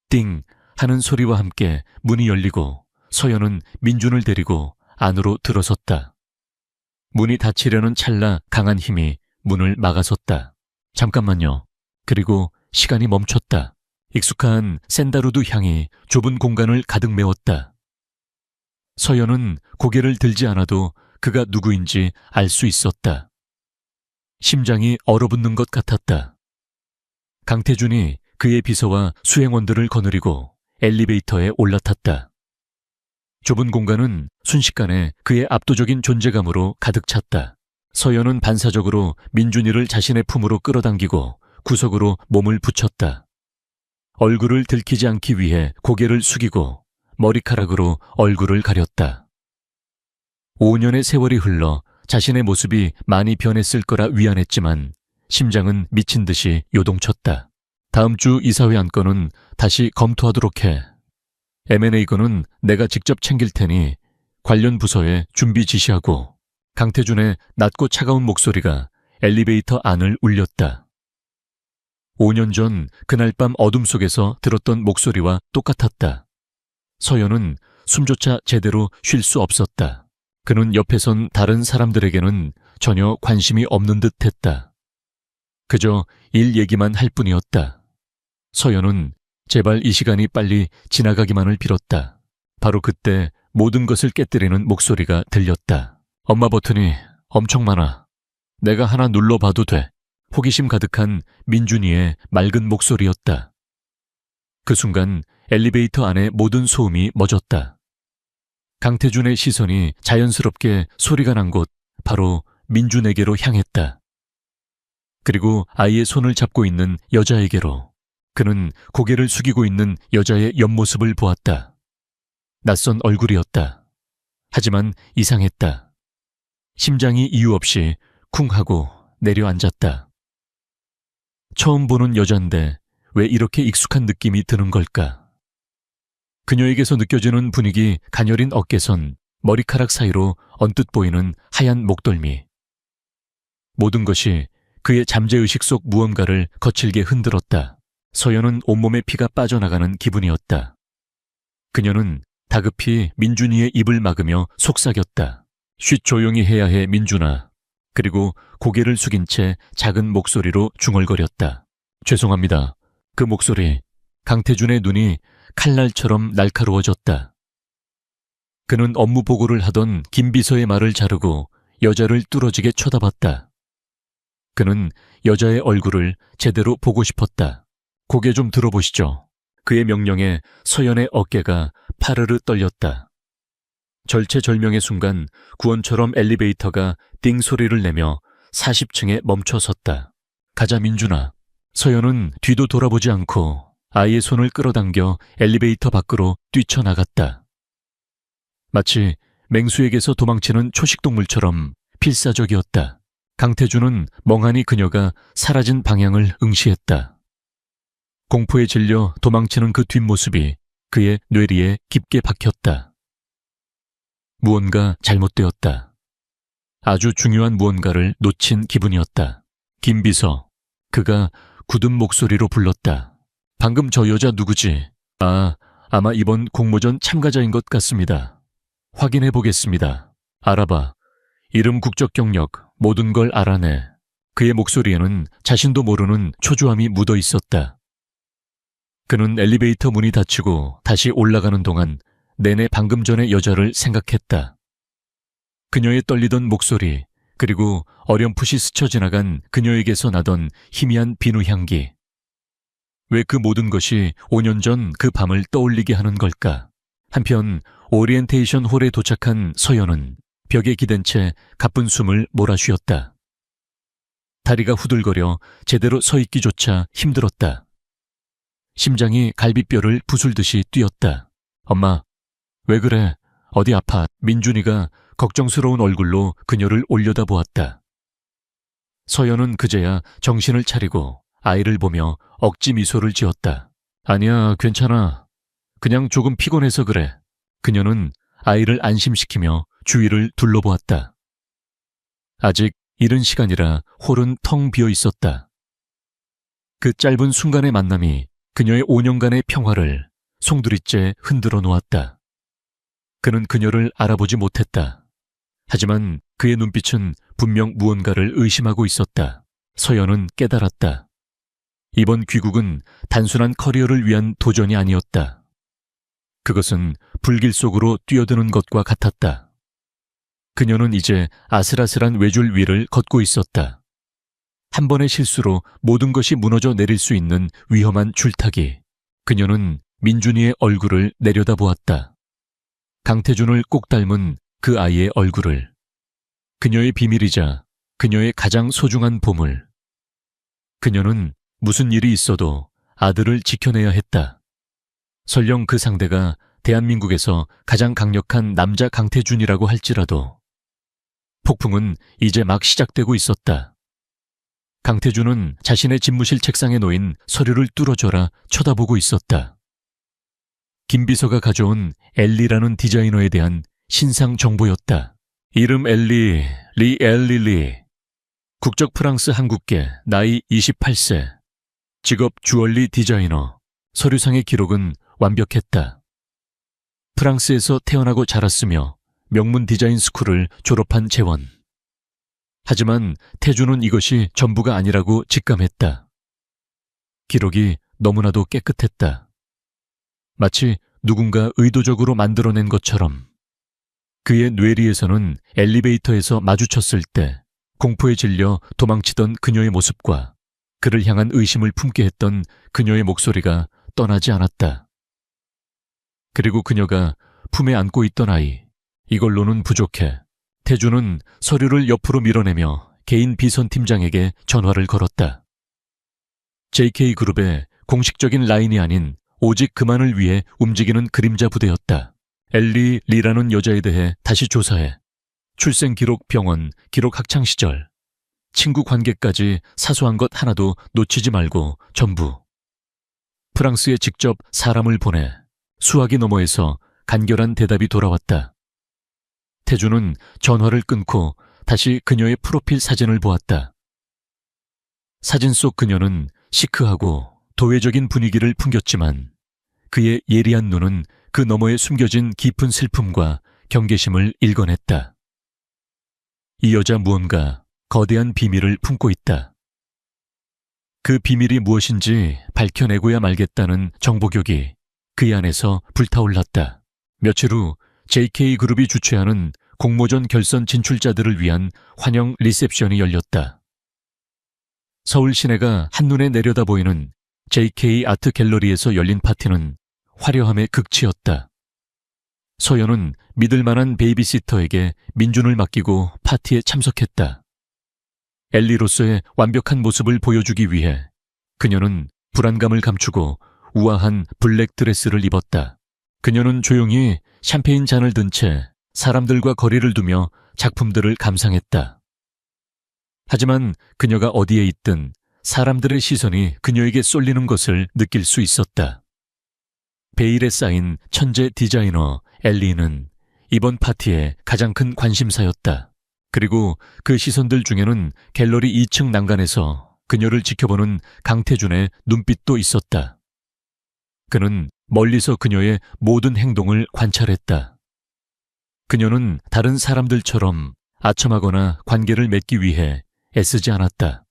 띵 하는 소리와 함께 문이 열리고 서연은 민준을 데리고 안으로 들어섰다. 문이 닫히려는 찰나 강한 힘이 문을 막아섰다. 잠깐만요. 그리고 시간이 멈췄다. 익숙한 샌다루드 향이 좁은 공간을 가득 메웠다. 서연은 고개를 들지 않아도 그가 누구인지 알 수 있었다. 심장이 얼어붙는 것 같았다. 강태준이 그의 비서와 수행원들을 거느리고 엘리베이터에 올라탔다. 좁은 공간은 순식간에 그의 압도적인 존재감으로 가득 찼다. 서연은 반사적으로 민준이를 자신의 품으로 끌어당기고 구석으로 몸을 붙였다. 얼굴을 들키지 않기 위해 고개를 숙이고 머리카락으로 얼굴을 가렸다. 5년의 세월이 흘러 자신의 모습이 많이 변했을 거라 위안했지만 심장은 미친 듯이 요동쳤다. 다음 주 이사회 안건은 다시 검토하도록 해. M&A 건은 내가 직접 챙길 테니 관련 부서에 준비 지시하고. 강태준의 낮고 차가운 목소리가 엘리베이터 안을 울렸다. 5년 전 그날 밤 어둠 속에서 들었던 목소리와 똑같았다. 서연은 숨조차 제대로 쉴 수 없었다. 그는 옆에 선 다른 사람들에게는 전혀 관심이 없는 듯 했다. 그저 일 얘기만 할 뿐이었다. 서연은 제발 이 시간이 빨리 지나가기만을 빌었다. 바로 그때 모든 것을 깨뜨리는 목소리가 들렸다. 엄마 버튼이 엄청 많아. 내가 하나 눌러봐도 돼. 호기심 가득한 민준이의 맑은 목소리였다. 그 순간 엘리베이터 안의 모든 소음이 멎었다. 강태준의 시선이 자연스럽게 소리가 난 곳 바로 민준에게로 향했다. 그리고 아이의 손을 잡고 있는 여자에게로. 그는 고개를 숙이고 있는 여자의 옆모습을 보았다. 낯선 얼굴이었다. 하지만 이상했다. 심장이 이유 없이 쿵 하고 내려앉았다. 처음 보는 여잔데 왜 이렇게 익숙한 느낌이 드는 걸까? 그녀에게서 느껴지는 분위기 가녀린 어깨선, 머리카락 사이로 언뜻 보이는 하얀 목덜미. 모든 것이 그의 잠재의식 속 무언가를 거칠게 흔들었다. 서연은 온몸에 피가 빠져나가는 기분이었다. 그녀는 다급히 민준이의 입을 막으며 속삭였다. 쉿 조용히 해야 해 민준아. 그리고 고개를 숙인 채 작은 목소리로 중얼거렸다. 죄송합니다. 그 목소리. 강태준의 눈이 칼날처럼 날카로워졌다. 그는 업무 보고를 하던 김 비서의 말을 자르고 여자를 뚫어지게 쳐다봤다. 그는 여자의 얼굴을 제대로 보고 싶었다. 고개 좀 들어보시죠. 그의 명령에 서연의 어깨가 파르르 떨렸다. 절체절명의 순간 구원처럼 엘리베이터가 띵 소리를 내며 40층에 멈춰 섰다. 가자 민준아. 서연은 뒤도 돌아보지 않고 아이의 손을 끌어당겨 엘리베이터 밖으로 뛰쳐나갔다. 마치 맹수에게서 도망치는 초식동물처럼 필사적이었다. 강태준은 멍하니 그녀가 사라진 방향을 응시했다. 공포에 질려 도망치는 그 뒷모습이 그의 뇌리에 깊게 박혔다. 무언가 잘못되었다. 아주 중요한 무언가를 놓친 기분이었다. 김비서, 그가 굳은 목소리로 불렀다. 방금 저 여자 누구지? 아마 이번 공모전 참가자인 것 같습니다. 확인해 보겠습니다. 알아봐. 이름, 국적, 경력, 모든 걸 알아내. 그의 목소리에는 자신도 모르는 초조함이 묻어 있었다. 그는 엘리베이터 문이 닫히고 다시 올라가는 동안 내내 방금 전의 여자를 생각했다. 그녀의 떨리던 목소리, 그리고 어렴풋이 스쳐 지나간 그녀에게서 나던 희미한 비누 향기. 왜 그 모든 것이 5년 전 그 밤을 떠올리게 하는 걸까? 한편 오리엔테이션 홀에 도착한 서연은 벽에 기댄 채 가쁜 숨을 몰아쉬었다. 다리가 후들거려 제대로 서 있기조차 힘들었다. 심장이 갈비뼈를 부술듯이 뛰었다. 엄마, 왜 그래? 어디 아파? 민준이가 걱정스러운 얼굴로 그녀를 올려다보았다. 서연은 그제야 정신을 차리고 아이를 보며 억지 미소를 지었다. 아니야, 괜찮아. 그냥 조금 피곤해서 그래. 그녀는 아이를 안심시키며 주위를 둘러보았다. 아직 이른 시간이라 홀은 텅 비어 있었다. 그 짧은 순간의 만남이 그녀의 5년간의 평화를 송두리째 흔들어 놓았다. 그는 그녀를 알아보지 못했다. 하지만 그의 눈빛은 분명 무언가를 의심하고 있었다. 서연은 깨달았다. 이번 귀국은 단순한 커리어를 위한 도전이 아니었다. 그것은 불길 속으로 뛰어드는 것과 같았다. 그녀는 이제 아슬아슬한 외줄 위를 걷고 있었다. 한 번의 실수로 모든 것이 무너져 내릴 수 있는 위험한 줄타기. 그녀는 민준이의 얼굴을 내려다보았다. 강태준을 꼭 닮은 그 아이의 얼굴을. 그녀의 비밀이자 그녀의 가장 소중한 보물. 그녀는 무슨 일이 있어도 아들을 지켜내야 했다. 설령 그 상대가 대한민국에서 가장 강력한 남자 강태준이라고 할지라도 폭풍은 이제 막 시작되고 있었다. 강태준은 자신의 집무실 책상에 놓인 서류를 뚫어져라 쳐다보고 있었다. 김비서가 가져온 엘리라는 디자이너에 대한 신상 정보였다. 이름 엘리, 리 엘리 리. 국적 프랑스 한국계, 나이 28세. 직업 주얼리 디자이너. 서류상의 기록은 완벽했다. 프랑스에서 태어나고 자랐으며 명문 디자인 스쿨을 졸업한 재원. 하지만 태준은 이것이 전부가 아니라고 직감했다. 기록이 너무나도 깨끗했다. 마치 누군가 의도적으로 만들어낸 것처럼. 그의 뇌리에서는 엘리베이터에서 마주쳤을 때 공포에 질려 도망치던 그녀의 모습과 그를 향한 의심을 품게 했던 그녀의 목소리가 떠나지 않았다. 그리고 그녀가 품에 안고 있던 아이, 이걸로는 부족해. 태준은 서류를 옆으로 밀어내며 개인 비선팀장에게 전화를 걸었다. JK그룹의 공식적인 라인이 아닌 오직 그만을 위해 움직이는 그림자 부대였다. 엘리 리라는 여자에 대해 다시 조사해. 출생 기록, 병원, 기록, 학창시절, 친구 관계까지 사소한 것 하나도 놓치지 말고 전부. 프랑스에 직접 사람을 보내 수화기 너머에서 간결한 대답이 돌아왔다. 태준은 전화를 끊고 다시 그녀의 프로필 사진을 보았다. 사진 속 그녀는 시크하고 도회적인 분위기를 풍겼지만 그의 예리한 눈은 그 너머에 숨겨진 깊은 슬픔과 경계심을 읽어냈다. 이 여자 무언가 거대한 비밀을 품고 있다. 그 비밀이 무엇인지 밝혀내고야 말겠다는 정보격이 그의 안에서 불타올랐다. 며칠 후 JK그룹이 주최하는 공모전 결선 진출자들을 위한 환영 리셉션이 열렸다. 서울 시내가 한눈에 내려다 보이는 JK 아트 갤러리에서 열린 파티는 화려함의 극치였다. 서연은 믿을 만한 베이비시터에게 민준을 맡기고 파티에 참석했다. 엘리로서의 완벽한 모습을 보여주기 위해 그녀는 불안감을 감추고 우아한 블랙 드레스를 입었다. 그녀는 조용히 샴페인 잔을 든 채 사람들과 거리를 두며 작품들을 감상했다. 하지만 그녀가 어디에 있든 사람들의 시선이 그녀에게 쏠리는 것을 느낄 수 있었다. 베일에 쌓인 천재 디자이너 엘리는 이번 파티의 가장 큰 관심사였다. 그리고 그 시선들 중에는 갤러리 2층 난간에서 그녀를 지켜보는 강태준의 눈빛도 있었다. 그는 멀리서 그녀의 모든 행동을 관찰했다. 그녀는 다른 사람들처럼 아첨하거나 관계를 맺기 위해 애쓰지 않았다.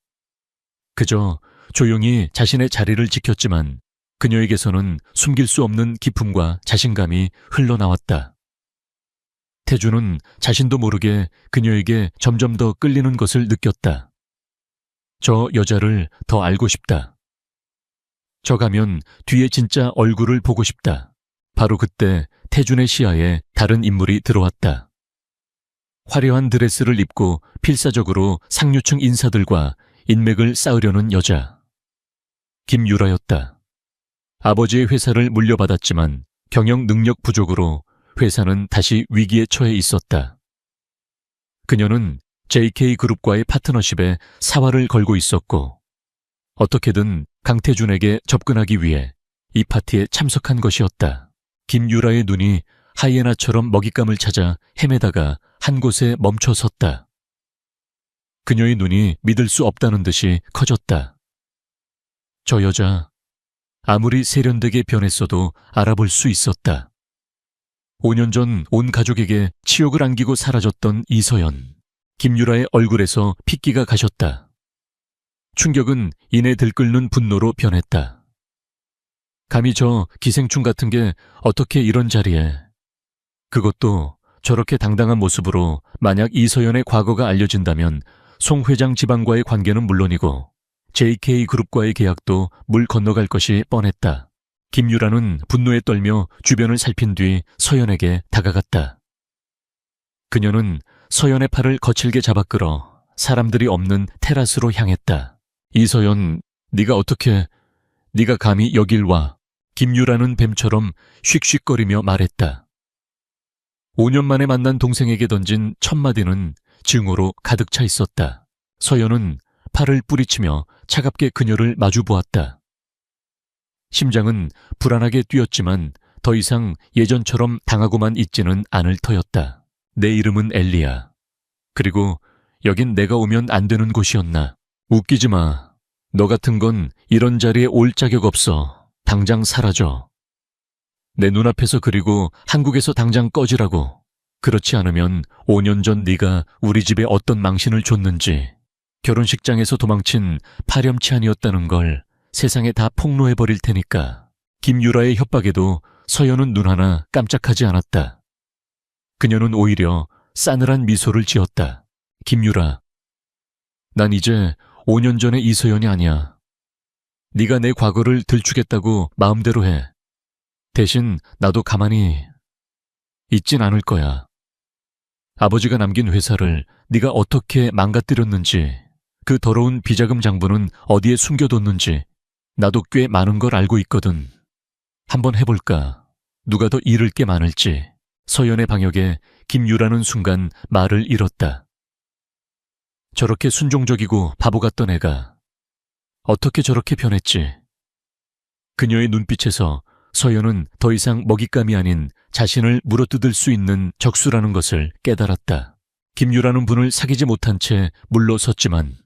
그저 조용히 자신의 자리를 지켰지만 그녀에게서는 숨길 수 없는 기쁨과 자신감이 흘러나왔다. 태주는 자신도 모르게 그녀에게 점점 더 끌리는 것을 느꼈다. 저 여자를 더 알고 싶다. 저 가면 뒤에 진짜 얼굴을 보고 싶다. 바로 그때 태준의 시야에 다른 인물이 들어왔다. 화려한 드레스를 입고 필사적으로 상류층 인사들과 인맥을 쌓으려는 여자. 김유라였다. 아버지의 회사를 물려받았지만 경영 능력 부족으로 회사는 다시 위기에 처해 있었다. 그녀는 JK그룹과의 파트너십에 사활을 걸고 있었고 어떻게든 강태준에게 접근하기 위해 이 파티에 참석한 것이었다. 김유라의 눈이 하이에나처럼 먹잇감을 찾아 헤매다가 한 곳에 멈춰 섰다. 그녀의 눈이 믿을 수 없다는 듯이 커졌다. 저 여자, 아무리 세련되게 변했어도 알아볼 수 있었다. 5년 전 온 가족에게 치욕을 안기고 사라졌던 이서연. 김유라의 얼굴에서 핏기가 가셨다. 충격은 이내 들끓는 분노로 변했다. 감히 저 기생충 같은 게 어떻게 이런 자리에, 그것도 저렇게 당당한 모습으로. 만약 이서연의 과거가 알려진다면 송 회장 집안과의 관계는 물론이고 JK그룹과의 계약도 물 건너갈 것이 뻔했다. 김유라는 분노에 떨며 주변을 살핀 뒤 서연에게 다가갔다. 그녀는 서연의 팔을 거칠게 잡아 끌어 사람들이 없는 테라스로 향했다. 이서연, 네가 감히 여길 와. 김유라는 뱀처럼 씩씩거리며 말했다. 5년 만에 만난 동생에게 던진 첫 마디는 증오로 가득 차 있었다. 서연은 팔을 뿌리치며 차갑게 그녀를 마주 보았다. 심장은 불안하게 뛰었지만 더 이상 예전처럼 당하고만 있지는 않을 터였다. 내 이름은 엘리야. 그리고 여긴 내가 오면 안 되는 곳이었나. 웃기지 마. 너 같은 건 이런 자리에 올 자격 없어. 당장 사라져. 내 눈앞에서. 그리고 한국에서 당장 꺼지라고. 그렇지 않으면 5년 전 네가 우리 집에 어떤 망신을 줬는지, 결혼식장에서 도망친 파렴치한이었다는 걸 세상에 다 폭로해버릴 테니까. 김유라의 협박에도 서연은 눈 하나 깜짝하지 않았다. 그녀는 오히려 싸늘한 미소를 지었다. 김유라, 난 이제 5년 전의 이서연이 아니야. 네가 내 과거를 들추겠다고 마음대로 해. 대신 나도 가만히 있진 않을 거야. 아버지가 남긴 회사를 네가 어떻게 망가뜨렸는지, 그 더러운 비자금 장부는 어디에 숨겨뒀는지 나도 꽤 많은 걸 알고 있거든. 한번 해볼까? 누가 더 잃을 게 많을지. 서연의 방역에 김유라는 순간 말을 잃었다. 저렇게 순종적이고 바보 같던 애가 어떻게 저렇게 변했지? 그녀의 눈빛에서 서연은 더 이상 먹잇감이 아닌 자신을 물어뜯을 수 있는 적수라는 것을 깨달았다. 김유라는 분을 사귀지 못한 채 물러섰지만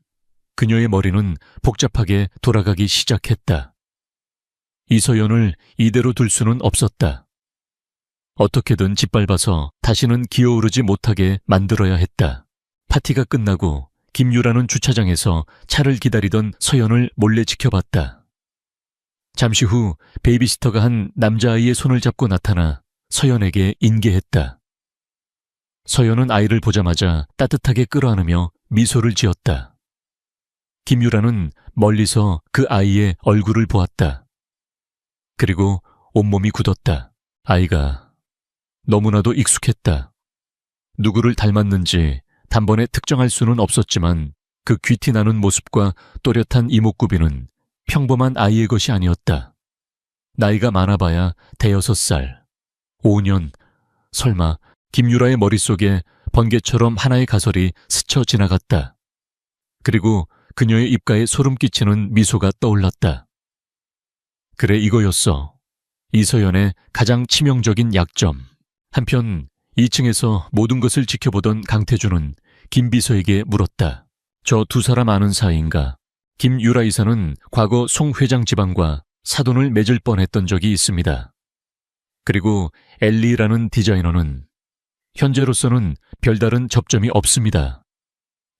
그녀의 머리는 복잡하게 돌아가기 시작했다. 이서연을 이대로 둘 수는 없었다. 어떻게든 짓밟아서 다시는 기어오르지 못하게 만들어야 했다. 파티가 끝나고 김유라는 주차장에서 차를 기다리던 서연을 몰래 지켜봤다. 잠시 후 베이비시터가 한 남자아이의 손을 잡고 나타나 서연에게 인계했다. 서연은 아이를 보자마자 따뜻하게 끌어안으며 미소를 지었다. 김유라는 멀리서 그 아이의 얼굴을 보았다. 그리고 온몸이 굳었다. 아이가 너무나도 익숙했다. 누구를 닮았는지 단번에 특정할 수는 없었지만 그 귀티 나는 모습과 또렷한 이목구비는 평범한 아이의 것이 아니었다. 나이가 많아봐야 5살, 5년, 설마 김유라의 머릿속에 번개처럼 하나의 가설이 스쳐 지나갔다. 그리고 그녀의 입가에 소름 끼치는 미소가 떠올랐다. 그래, 이거였어. 이서연의 가장 치명적인 약점. 한편 2층에서 모든 것을 지켜보던 강태준은 김 비서에게 물었다. 저 두 사람 아는 사이인가? 김유라 이사는 과거 송 회장 집안과 사돈을 맺을 뻔했던 적이 있습니다. 그리고 엘리라는 디자이너는 현재로서는 별다른 접점이 없습니다.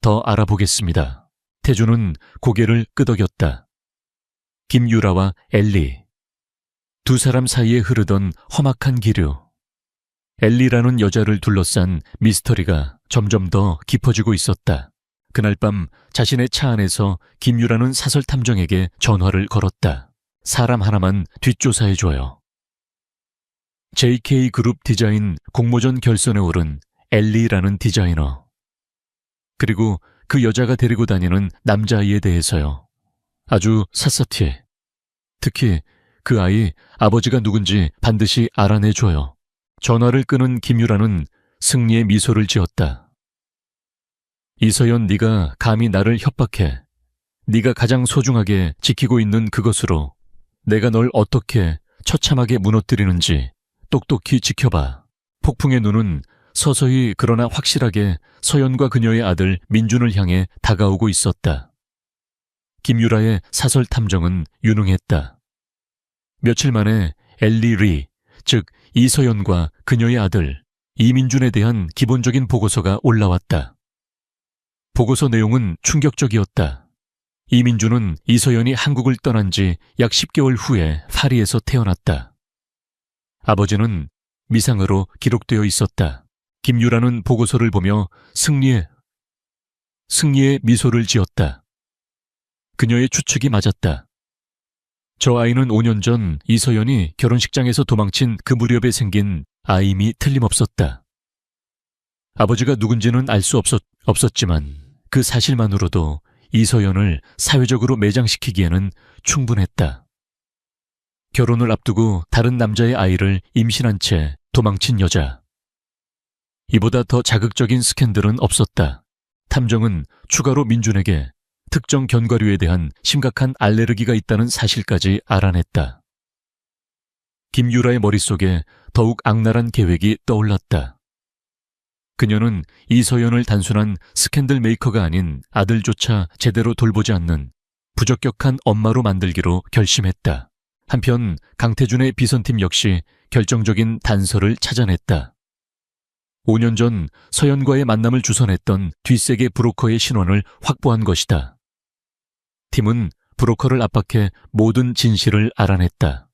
더 알아보겠습니다. 태준은 고개를 끄덕였다. 김유라와 엘리. 두 사람 사이에 흐르던 험악한 기류. 엘리라는 여자를 둘러싼 미스터리가 점점 더 깊어지고 있었다. 그날 밤 자신의 차 안에서 김유라는 사설 탐정에게 전화를 걸었다. 사람 하나만 뒷조사해줘요. JK그룹 디자인 공모전 결선에 오른 엘리라는 디자이너. 그리고 그 여자가 데리고 다니는 남자아이에 대해서요. 아주 샅샅이. 특히 그 아이 아버지가 누군지 반드시 알아내줘요. 전화를 끊은 김유라는 승리의 미소를 지었다. 이서연, 네가 감히 나를 협박해. 네가 가장 소중하게 지키고 있는 그것으로 내가 널 어떻게 처참하게 무너뜨리는지 똑똑히 지켜봐. 폭풍의 눈은 서서히 그러나 확실하게 서연과 그녀의 아들 민준을 향해 다가오고 있었다. 김유라의 사설 탐정은 유능했다. 며칠 만에 엘리 리, 즉 이서연과 그녀의 아들 이민준에 대한 기본적인 보고서가 올라왔다. 보고서 내용은 충격적이었다. 이민준은 이서연이 한국을 떠난 지 약 10개월 후에 파리에서 태어났다. 아버지는 미상으로 기록되어 있었다. 김유라는 보고서를 보며 승리의 미소를 지었다. 그녀의 추측이 맞았다. 저 아이는 5년 전 이서연이 결혼식장에서 도망친 그 무렵에 생긴 아임이 틀림없었다. 아버지가 누군지는 알 수 없었지만 그 사실만으로도 이서연을 사회적으로 매장시키기에는 충분했다. 결혼을 앞두고 다른 남자의 아이를 임신한 채 도망친 여자. 이보다 더 자극적인 스캔들은 없었다. 탐정은 추가로 민준에게 특정 견과류에 대한 심각한 알레르기가 있다는 사실까지 알아냈다. 김유라의 머릿속에 더욱 악랄한 계획이 떠올랐다. 그녀는 이서연을 단순한 스캔들 메이커가 아닌 아들조차 제대로 돌보지 않는 부적격한 엄마로 만들기로 결심했다. 한편 강태준의 비선팀 역시 결정적인 단서를 찾아냈다. 5년 전 서연과의 만남을 주선했던 뒷세계 브로커의 신원을 확보한 것이다. 팀은 브로커를 압박해 모든 진실을 알아냈다.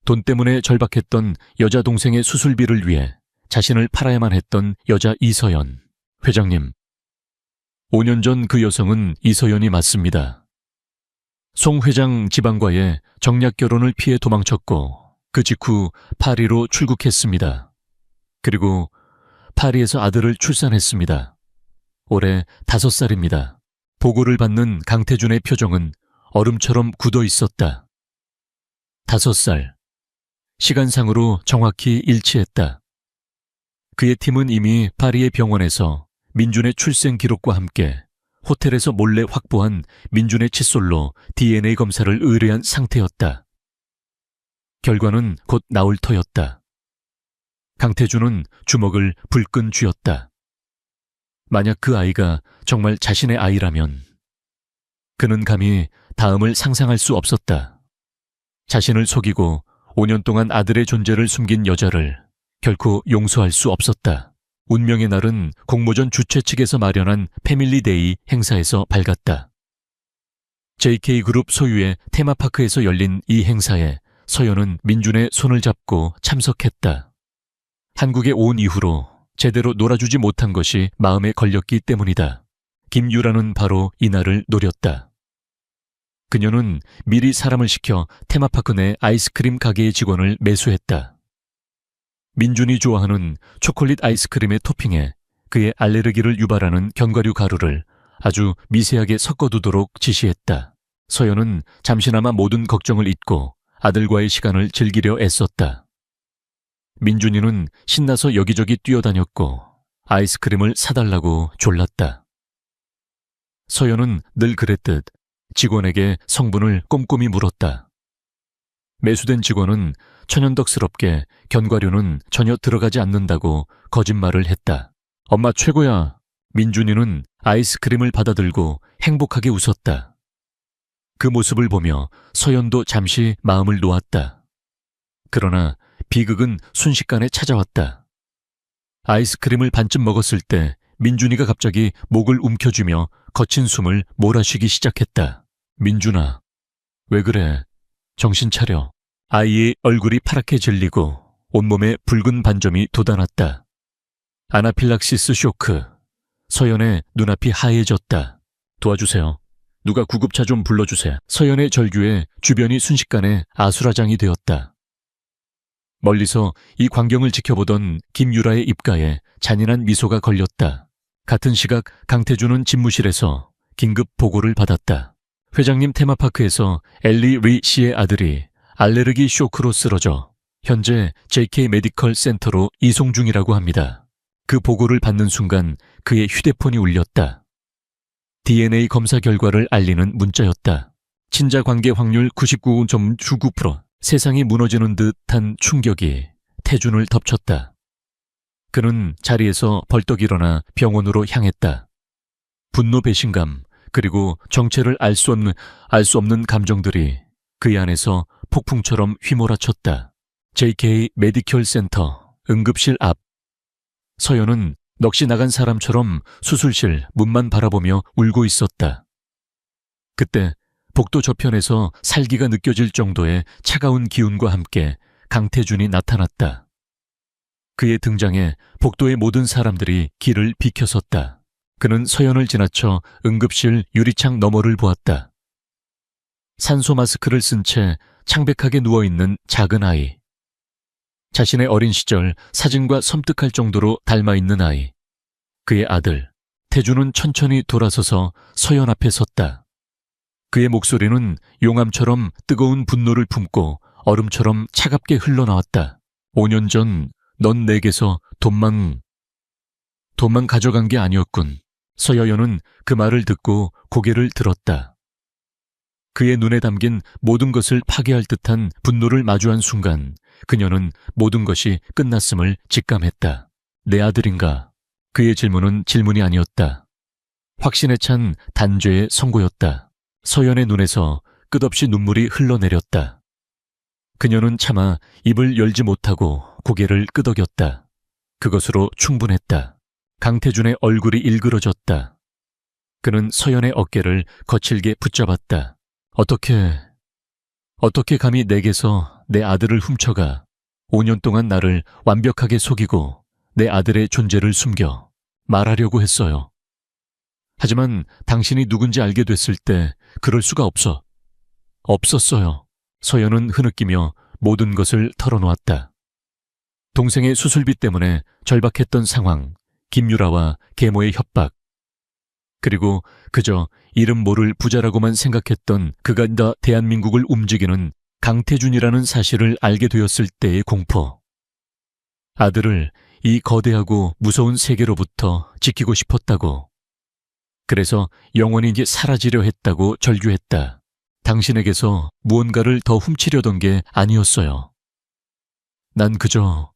돈 때문에 절박했던 여자 동생의 수술비를 위해 자신을 팔아야만 했던 여자 이서연. 회장님, 5년 전 그 여성은 이서연이 맞습니다. 송 회장 집안과의 정략 결혼을 피해 도망쳤고 그 직후 파리로 출국했습니다. 그리고 파리에서 아들을 출산했습니다. 올해 5살입니다. 보고를 받는 강태준의 표정은 얼음처럼 굳어 있었다. 5살. 시간상으로 정확히 일치했다. 그의 팀은 이미 파리의 병원에서 민준의 출생 기록과 함께 호텔에서 몰래 확보한 민준의 칫솔로 DNA 검사를 의뢰한 상태였다. 결과는 곧 나올 터였다. 강태준은 주먹을 불끈 쥐었다. 만약 그 아이가 정말 자신의 아이라면 그는 감히 다음을 상상할 수 없었다. 자신을 속이고 5년 동안 아들의 존재를 숨긴 여자를 결코 용서할 수 없었다. 운명의 날은 공모전 주최 측에서 마련한 패밀리데이 행사에서 밝았다. JK그룹 소유의 테마파크에서 열린 이 행사에 서연은 민준의 손을 잡고 참석했다. 한국에 온 이후로 제대로 놀아주지 못한 것이 마음에 걸렸기 때문이다. 김유라는 바로 이날을 노렸다. 그녀는 미리 사람을 시켜 테마파크 내 아이스크림 가게의 직원을 매수했다. 민준이 좋아하는 초콜릿 아이스크림의 토핑에 그의 알레르기를 유발하는 견과류 가루를 아주 미세하게 섞어두도록 지시했다. 서연은 잠시나마 모든 걱정을 잊고 아들과의 시간을 즐기려 애썼다. 민준이는 신나서 여기저기 뛰어다녔고 아이스크림을 사달라고 졸랐다. 서연은 늘 그랬듯 직원에게 성분을 꼼꼼히 물었다. 매수된 직원은 천연덕스럽게 견과류는 전혀 들어가지 않는다고 거짓말을 했다. 엄마 최고야. 민준이는 아이스크림을 받아들고 행복하게 웃었다. 그 모습을 보며 서연도 잠시 마음을 놓았다. 그러나 비극은 순식간에 찾아왔다. 아이스크림을 반쯤 먹었을 때 민준이가 갑자기 목을 움켜쥐며 거친 숨을 몰아쉬기 시작했다. 민준아, 왜 그래? 정신 차려. 아이의 얼굴이 파랗게 질리고 온몸에 붉은 반점이 돋아났다. 아나필락시스 쇼크. 서연의 눈앞이 하얘졌다. 도와주세요. 누가 구급차 좀 불러주세요. 서연의 절규에 주변이 순식간에 아수라장이 되었다. 멀리서 이 광경을 지켜보던 김유라의 입가에 잔인한 미소가 걸렸다. 같은 시각 강태준은 집무실에서 긴급 보고를 받았다. 회장님 테마파크에서 엘리 리 씨의 아들이 알레르기 쇼크로 쓰러져 현재 JK 메디컬 센터로 이송 중이라고 합니다. 그 보고를 받는 순간 그의 휴대폰이 울렸다. DNA 검사 결과를 알리는 문자였다. 친자 관계 확률 99.99%. 세상이 무너지는 듯한 충격이 태준을 덮쳤다. 그는 자리에서 벌떡 일어나 병원으로 향했다. 분노, 배신감, 그리고 정체를 알 수 없는 감정들이 그의 안에서 폭풍처럼 휘몰아쳤다. JK 메디컬 센터 응급실 앞. 서연은 넋이 나간 사람처럼 수술실 문만 바라보며 울고 있었다. 그때 복도 저편에서 살기가 느껴질 정도의 차가운 기운과 함께 강태준이 나타났다. 그의 등장에 복도의 모든 사람들이 길을 비켜섰다. 그는 서연을 지나쳐 응급실 유리창 너머를 보았다. 산소 마스크를 쓴 채 창백하게 누워있는 작은 아이. 자신의 어린 시절 사진과 섬뜩할 정도로 닮아있는 아이. 그의 아들. 태준은 천천히 돌아서서 서연 앞에 섰다. 그의 목소리는 용암처럼 뜨거운 분노를 품고 얼음처럼 차갑게 흘러나왔다. 5년 전 넌 내게서 돈만 가져간 게 아니었군. 서여연은 그 말을 듣고 고개를 들었다. 그의 눈에 담긴 모든 것을 파괴할 듯한 분노를 마주한 순간 그녀는 모든 것이 끝났음을 직감했다. 내 아들인가? 그의 질문은 질문이 아니었다. 확신에 찬 단죄의 선고였다. 서연의 눈에서 끝없이 눈물이 흘러내렸다. 그녀는 차마 입을 열지 못하고 고개를 끄덕였다. 그것으로 충분했다. 강태준의 얼굴이 일그러졌다. 그는 서연의 어깨를 거칠게 붙잡았다. 어떻게 감히 내게서 내 아들을 훔쳐가 5년 동안 나를 완벽하게 속이고 내 아들의 존재를 숨겨 말하려고 했어요. 하지만 당신이 누군지 알게 됐을 때 그럴 수가 없었어요. 서연은 흐느끼며 모든 것을 털어놓았다. 동생의 수술비 때문에 절박했던 상황, 김유라와 계모의 협박, 그리고 그저 이름 모를 부자라고만 생각했던 그가 다 대한민국을 움직이는 강태준이라는 사실을 알게 되었을 때의 공포. 아들을 이 거대하고 무서운 세계로부터 지키고 싶었다고. 그래서 영원히 사라지려 했다고 절규했다. 당신에게서 무언가를 더 훔치려던 게 아니었어요. 난 그저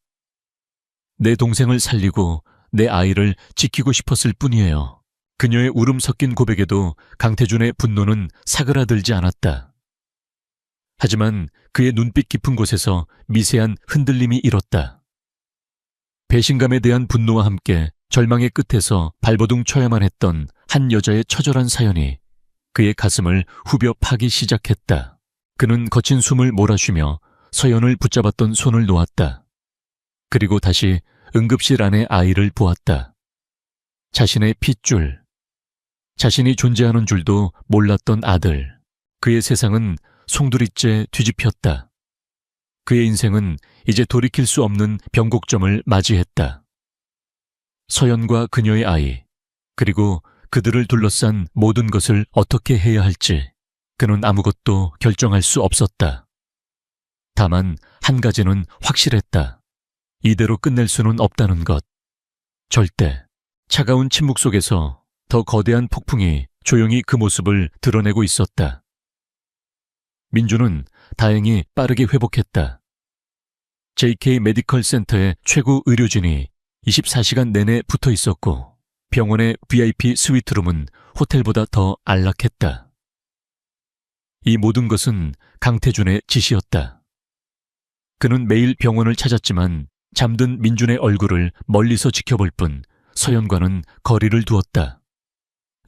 내 동생을 살리고 내 아이를 지키고 싶었을 뿐이에요. 그녀의 울음 섞인 고백에도 강태준의 분노는 사그라들지 않았다. 하지만 그의 눈빛 깊은 곳에서 미세한 흔들림이 일었다. 배신감에 대한 분노와 함께 절망의 끝에서 발버둥 쳐야만 했던 한 여자의 처절한 사연이 그의 가슴을 후벼 파기 시작했다. 그는 거친 숨을 몰아쉬며 서연을 붙잡았던 손을 놓았다. 그리고 다시 응급실 안의 아이를 보았다. 자신의 핏줄, 자신이 존재하는 줄도 몰랐던 아들. 그의 세상은 송두리째 뒤집혔다. 그의 인생은 이제 돌이킬 수 없는 변곡점을 맞이했다. 서연과 그녀의 아이, 그리고 그들을 둘러싼 모든 것을 어떻게 해야 할지 그는 아무것도 결정할 수 없었다. 다만 한 가지는 확실했다. 이대로 끝낼 수는 없다는 것. 절대. 차가운 침묵 속에서 더 거대한 폭풍이 조용히 그 모습을 드러내고 있었다. 민주는 다행히 빠르게 회복했다. JK 메디컬 센터의 최고 의료진이 24시간 내내 붙어 있었고 병원의 VIP 스위트룸은 호텔보다 더 안락했다. 이 모든 것은 강태준의 지시였다. 그는 매일 병원을 찾았지만 잠든 민준의 얼굴을 멀리서 지켜볼 뿐 서연과는 거리를 두었다.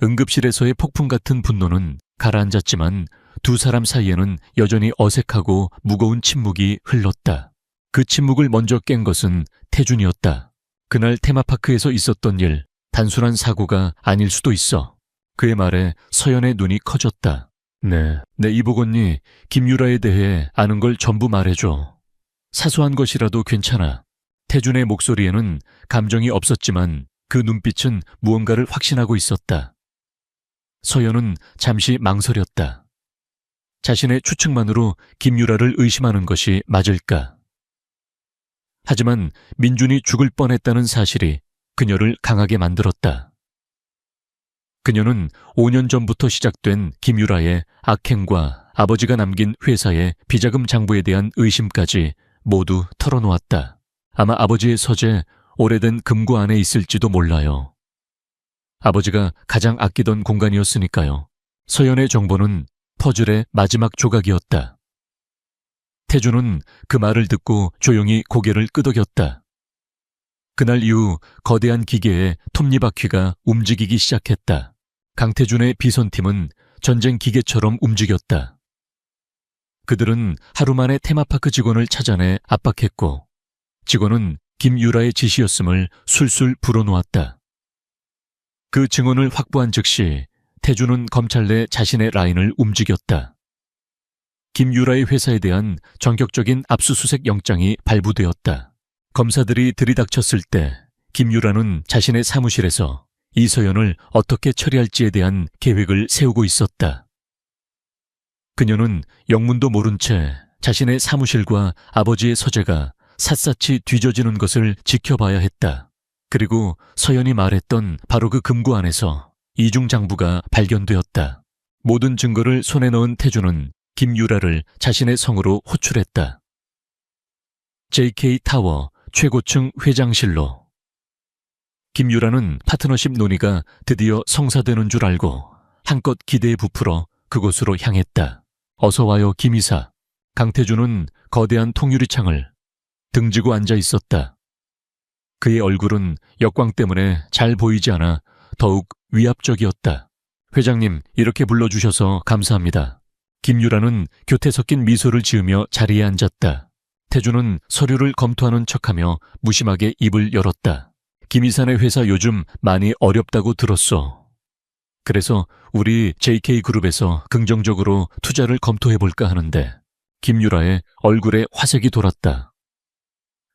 응급실에서의 폭풍 같은 분노는 가라앉았지만 두 사람 사이에는 여전히 어색하고 무거운 침묵이 흘렀다. 그 침묵을 먼저 깬 것은 태준이었다. 그날 테마파크에서 있었던 일, 단순한 사고가 아닐 수도 있어. 그의 말에 서연의 눈이 커졌다. 네, 이복 언니, 김유라에 대해 아는 걸 전부 말해줘. 사소한 것이라도 괜찮아. 태준의 목소리에는 감정이 없었지만 그 눈빛은 무언가를 확신하고 있었다. 서연은 잠시 망설였다. 자신의 추측만으로 김유라를 의심하는 것이 맞을까? 하지만 민준이 죽을 뻔했다는 사실이 그녀를 강하게 만들었다. 그녀는 5년 전부터 시작된 김유라의 악행과 아버지가 남긴 회사의 비자금 장부에 대한 의심까지 모두 털어놓았다. 아마 아버지의 서재, 오래된 금고 안에 있을지도 몰라요. 아버지가 가장 아끼던 공간이었으니까요. 서연의 정보는 퍼즐의 마지막 조각이었다. 태준은 그 말을 듣고 조용히 고개를 끄덕였다. 그날 이후 거대한 기계의 톱니바퀴가 움직이기 시작했다. 강태준의 비선팀은 전쟁 기계처럼 움직였다. 그들은 하루 만에 테마파크 직원을 찾아내 압박했고 직원은 김유라의 지시였음을 술술 불어놓았다. 그 증언을 확보한 즉시 태준은 검찰 내 자신의 라인을 움직였다. 김유라의 회사에 대한 전격적인 압수수색 영장이 발부되었다. 검사들이 들이닥쳤을 때 김유라는 자신의 사무실에서 이서연을 어떻게 처리할지에 대한 계획을 세우고 있었다. 그녀는 영문도 모른 채 자신의 사무실과 아버지의 서재가 샅샅이 뒤져지는 것을 지켜봐야 했다. 그리고 서연이 말했던 바로 그 금고 안에서 이중 장부가 발견되었다. 모든 증거를 손에 넣은 태준은 김유라를 자신의 성으로 호출했다. JK 타워 최고층 회장실로. 김유라는 파트너십 논의가 드디어 성사되는 줄 알고 한껏 기대에 부풀어 그곳으로 향했다. 어서 와요, 김 이사. 강태준은 거대한 통유리창을 등지고 앉아 있었다. 그의 얼굴은 역광 때문에 잘 보이지 않아 더욱 위압적이었다. 회장님, 이렇게 불러주셔서 감사합니다. 김유라는 교태 섞인 미소를 지으며 자리에 앉았다. 태준은 서류를 검토하는 척하며 무심하게 입을 열었다. 김 이사네 회사 요즘 많이 어렵다고 들었어. 그래서 우리 JK그룹에서 긍정적으로 투자를 검토해볼까 하는데 김유라의 얼굴에 화색이 돌았다.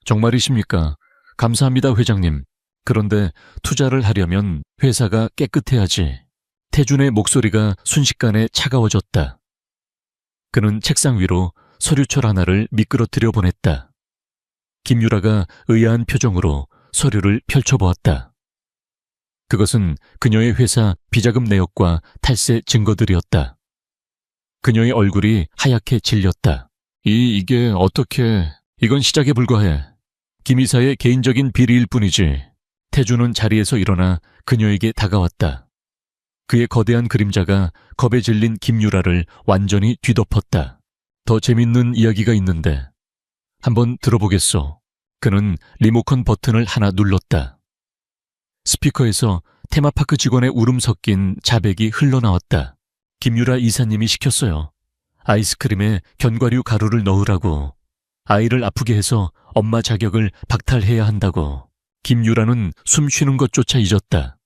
정말이십니까? 감사합니다, 회장님. 그런데 투자를 하려면 회사가 깨끗해야지. 태준의 목소리가 순식간에 차가워졌다. 그는 책상 위로 서류철 하나를 미끄러뜨려 보냈다. 김유라가 의아한 표정으로 서류를 펼쳐보았다. 그것은 그녀의 회사 비자금 내역과 탈세 증거들이었다. 그녀의 얼굴이 하얗게 질렸다. 이게 어떻게... 이건 시작에 불과해. 김 이사의 개인적인 비리일 뿐이지. 태준은 자리에서 일어나 그녀에게 다가왔다. 그의 거대한 그림자가 겁에 질린 김유라를 완전히 뒤덮었다. 더 재밌는 이야기가 있는데 한번 들어보겠소. 그는 리모컨 버튼을 하나 눌렀다. 스피커에서 테마파크 직원의 울음 섞인 자백이 흘러나왔다. 김유라 이사님이 시켰어요. 아이스크림에 견과류 가루를 넣으라고. 아이를 아프게 해서 엄마 자격을 박탈해야 한다고. 김유라는 숨 쉬는 것조차 잊었다.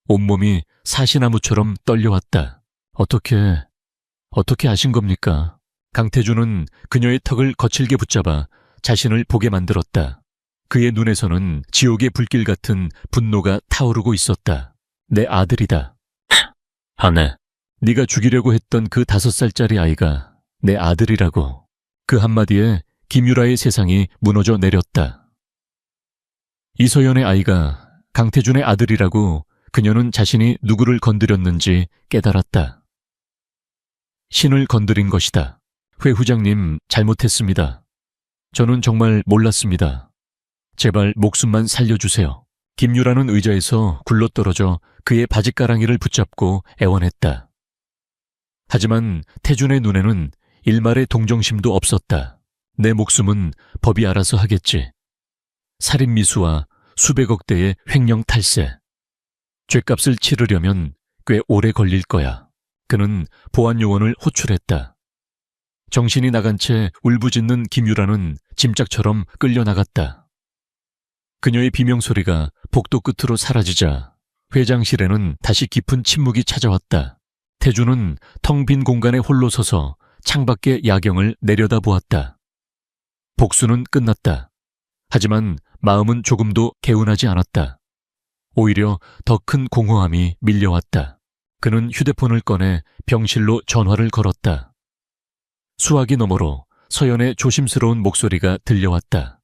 온몸이 사시나무처럼 떨려왔다. 어떻게 아신 겁니까? 강태준은 그녀의 턱을 거칠게 붙잡아 자신을 보게 만들었다. 그의 눈에서는 지옥의 불길 같은 분노가 타오르고 있었다. 내 아들이다. 아내, 네가 죽이려고 했던 그 5살짜리 아이가 내 아들이라고. 그 한마디에 김유라의 세상이 무너져 내렸다. 이서연의 아이가 강태준의 아들이라고 그녀는 자신이 누구를 건드렸는지 깨달았다. 신을 건드린 것이다. 회 후장님, 잘못했습니다. 저는 정말 몰랐습니다. 제발 목숨만 살려주세요. 김유라는 의자에서 굴러떨어져 그의 바짓가랑이를 붙잡고 애원했다. 하지만 태준의 눈에는 일말의 동정심도 없었다. 내 목숨은 법이 알아서 하겠지. 살인미수와 수백억 대의 횡령 탈세. 죗값을 치르려면 꽤 오래 걸릴 거야. 그는 보안요원을 호출했다. 정신이 나간 채 울부짖는 김유라는 짐짝처럼 끌려나갔다. 그녀의 비명소리가 복도 끝으로 사라지자 회장실에는 다시 깊은 침묵이 찾아왔다. 태준은 텅 빈 공간에 홀로 서서 창밖의 야경을 내려다보았다. 복수는 끝났다. 하지만 마음은 조금도 개운하지 않았다. 오히려 더 큰 공허함이 밀려왔다. 그는 휴대폰을 꺼내 병실로 전화를 걸었다. 수화기 너머로 서연의 조심스러운 목소리가 들려왔다.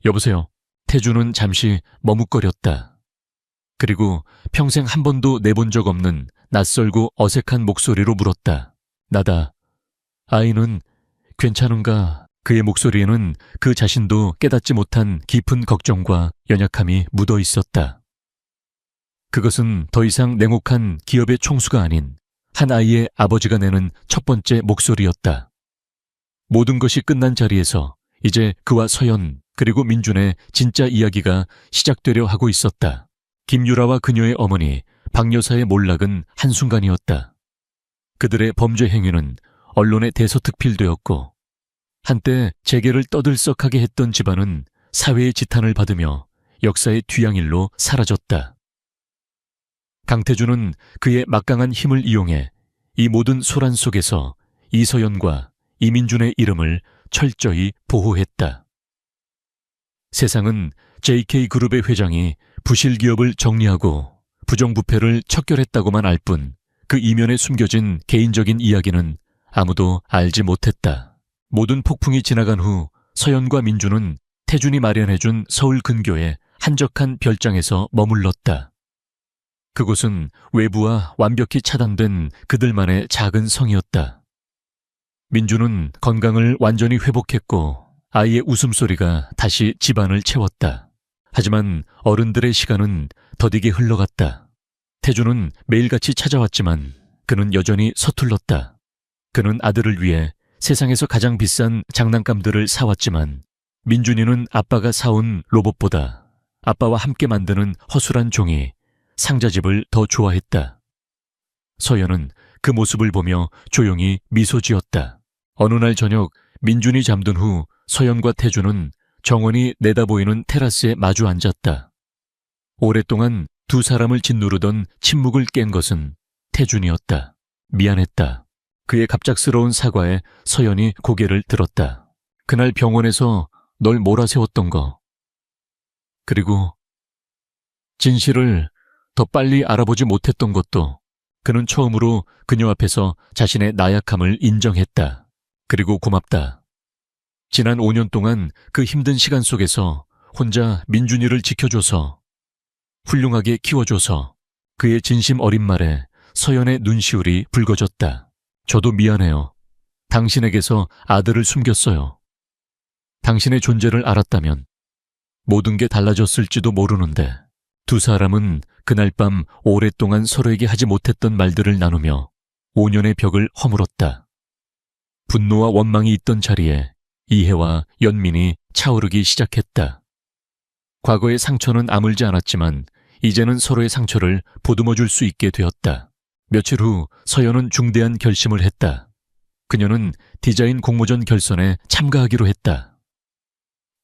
여보세요. 태준은 잠시 머뭇거렸다. 그리고 평생 한 번도 내본 적 없는 낯설고 어색한 목소리로 물었다. 나다. 아이는 괜찮은가? 그의 목소리에는 그 자신도 깨닫지 못한 깊은 걱정과 연약함이 묻어 있었다. 그것은 더 이상 냉혹한 기업의 총수가 아닌 한 아이의 아버지가 내는 첫 번째 목소리였다. 모든 것이 끝난 자리에서 이제 그와 서연 그리고 민준의 진짜 이야기가 시작되려 하고 있었다. 김유라와 그녀의 어머니 박 여사의 몰락은 한순간이었다. 그들의 범죄 행위는 언론에 대서특필되었고 한때 재계를 떠들썩하게 했던 집안은 사회의 지탄을 받으며 역사의 뒤양일로 사라졌다. 강태준은 그의 막강한 힘을 이용해 이 모든 소란 속에서 이서연과 이민준의 이름을 철저히 보호했다. 세상은 JK그룹의 회장이 부실 기업을 정리하고 부정부패를 척결했다고만 알 뿐 그 이면에 숨겨진 개인적인 이야기는 아무도 알지 못했다. 모든 폭풍이 지나간 후 서연과 민준은 태준이 마련해준 서울 근교의 한적한 별장에서 머물렀다. 그곳은 외부와 완벽히 차단된 그들만의 작은 성이었다. 민준은 건강을 완전히 회복했고 아이의 웃음소리가 다시 집안을 채웠다. 하지만 어른들의 시간은 더디게 흘러갔다. 태준은 매일같이 찾아왔지만 그는 여전히 서툴렀다. 그는 아들을 위해 세상에서 가장 비싼 장난감들을 사왔지만 민준이는 아빠가 사온 로봇보다 아빠와 함께 만드는 허술한 종이 상자집을 더 좋아했다. 서연은 그 모습을 보며 조용히 미소 지었다. 어느 날 저녁 민준이 잠든 후 서연과 태준은 정원이 내다보이는 테라스에 마주 앉았다. 오랫동안 두 사람을 짓누르던 침묵을 깬 것은 태준이었다. 미안했다. 그의 갑작스러운 사과에 서연이 고개를 들었다. 그날 병원에서 널 몰아세웠던 거. 그리고 진실을 더 빨리 알아보지 못했던 것도. 그는 처음으로 그녀 앞에서 자신의 나약함을 인정했다. 그리고 고맙다. 지난 5년 동안 그 힘든 시간 속에서 혼자 민준이를 지켜줘서 훌륭하게 키워줘서. 그의 진심 어린 말에 서연의 눈시울이 붉어졌다. 저도 미안해요. 당신에게서 아들을 숨겼어요. 당신의 존재를 알았다면 모든 게 달라졌을지도 모르는데. 두 사람은 그날 밤 오랫동안 서로에게 하지 못했던 말들을 나누며 5년의 벽을 허물었다. 분노와 원망이 있던 자리에 이해와 연민이 차오르기 시작했다. 과거의 상처는 아물지 않았지만 이제는 서로의 상처를 보듬어 줄 수 있게 되었다. 며칠 후 서연은 중대한 결심을 했다. 그녀는 디자인 공모전 결선에 참가하기로 했다.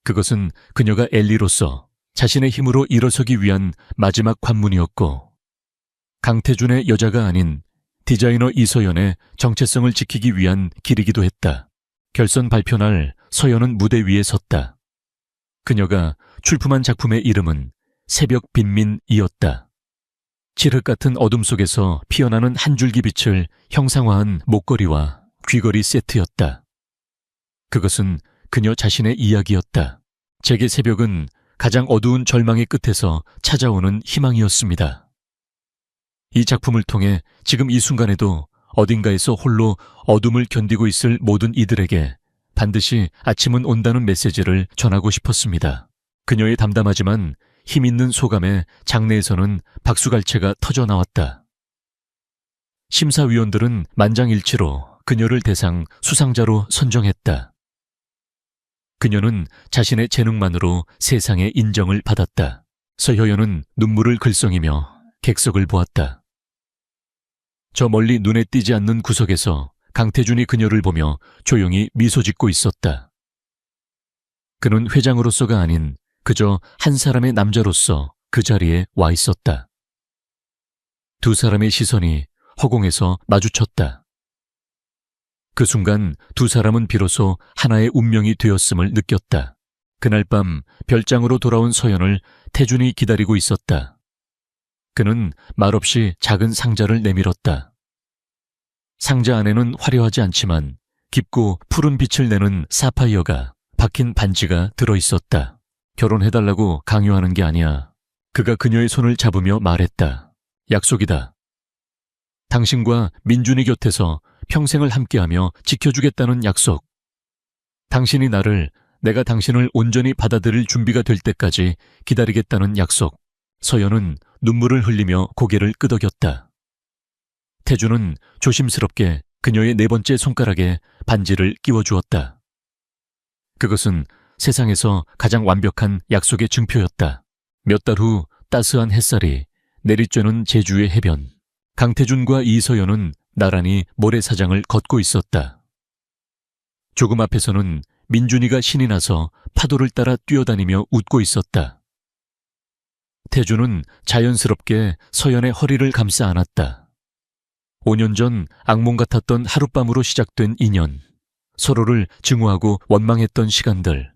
그것은 그녀가 엘리로서 자신의 힘으로 일어서기 위한 마지막 관문이었고 강태준의 여자가 아닌 디자이너 이서연의 정체성을 지키기 위한 길이기도 했다. 결선 발표 날 서연은 무대 위에 섰다. 그녀가 출품한 작품의 이름은 새벽 빈민이었다. 칠흑 같은 어둠 속에서 피어나는 한 줄기 빛을 형상화한 목걸이와 귀걸이 세트였다. 그것은 그녀 자신의 이야기였다. 제게 새벽은 가장 어두운 절망의 끝에서 찾아오는 희망이었습니다. 이 작품을 통해 지금 이 순간에도 어딘가에서 홀로 어둠을 견디고 있을 모든 이들에게 반드시 아침은 온다는 메시지를 전하고 싶었습니다. 그녀의 담담하지만 힘있는 소감에 장내에서는 박수갈채가 터져 나왔다. 심사위원들은 만장일치로 그녀를 대상 수상자로 선정했다. 그녀는 자신의 재능만으로 세상의 인정을 받았다. 서효연은 눈물을 글썽이며 객석을 보았다. 저 멀리 눈에 띄지 않는 구석에서 강태준이 그녀를 보며 조용히 미소 짓고 있었다. 그는 회장으로서가 아닌 그저 한 사람의 남자로서 그 자리에 와 있었다. 두 사람의 시선이 허공에서 마주쳤다. 그 순간 두 사람은 비로소 하나의 운명이 되었음을 느꼈다. 그날 밤 별장으로 돌아온 서연을 태준이 기다리고 있었다. 그는 말없이 작은 상자를 내밀었다. 상자 안에는 화려하지 않지만 깊고 푸른 빛을 내는 사파이어가 박힌 반지가 들어있었다. 결혼해달라고 강요하는 게 아니야. 그가 그녀의 손을 잡으며 말했다. 약속이다. 당신과 민준이 곁에서 평생을 함께하며 지켜주겠다는 약속. 당신이 나를, 내가 당신을 온전히 받아들일 준비가 될 때까지 기다리겠다는 약속. 서연은 눈물을 흘리며 고개를 끄덕였다. 태준은 조심스럽게 그녀의 네 번째 손가락에 반지를 끼워주었다. 그것은 세상에서 가장 완벽한 약속의 증표였다. 몇 달 후 따스한 햇살이 내리쬐는 제주의 해변. 강태준과 이서연은 나란히 모래사장을 걷고 있었다. 조금 앞에서는 민준이가 신이 나서 파도를 따라 뛰어다니며 웃고 있었다. 태준은 자연스럽게 서연의 허리를 감싸 안았다. 5년 전 악몽 같았던 하룻밤으로 시작된 인연. 서로를 증오하고 원망했던 시간들.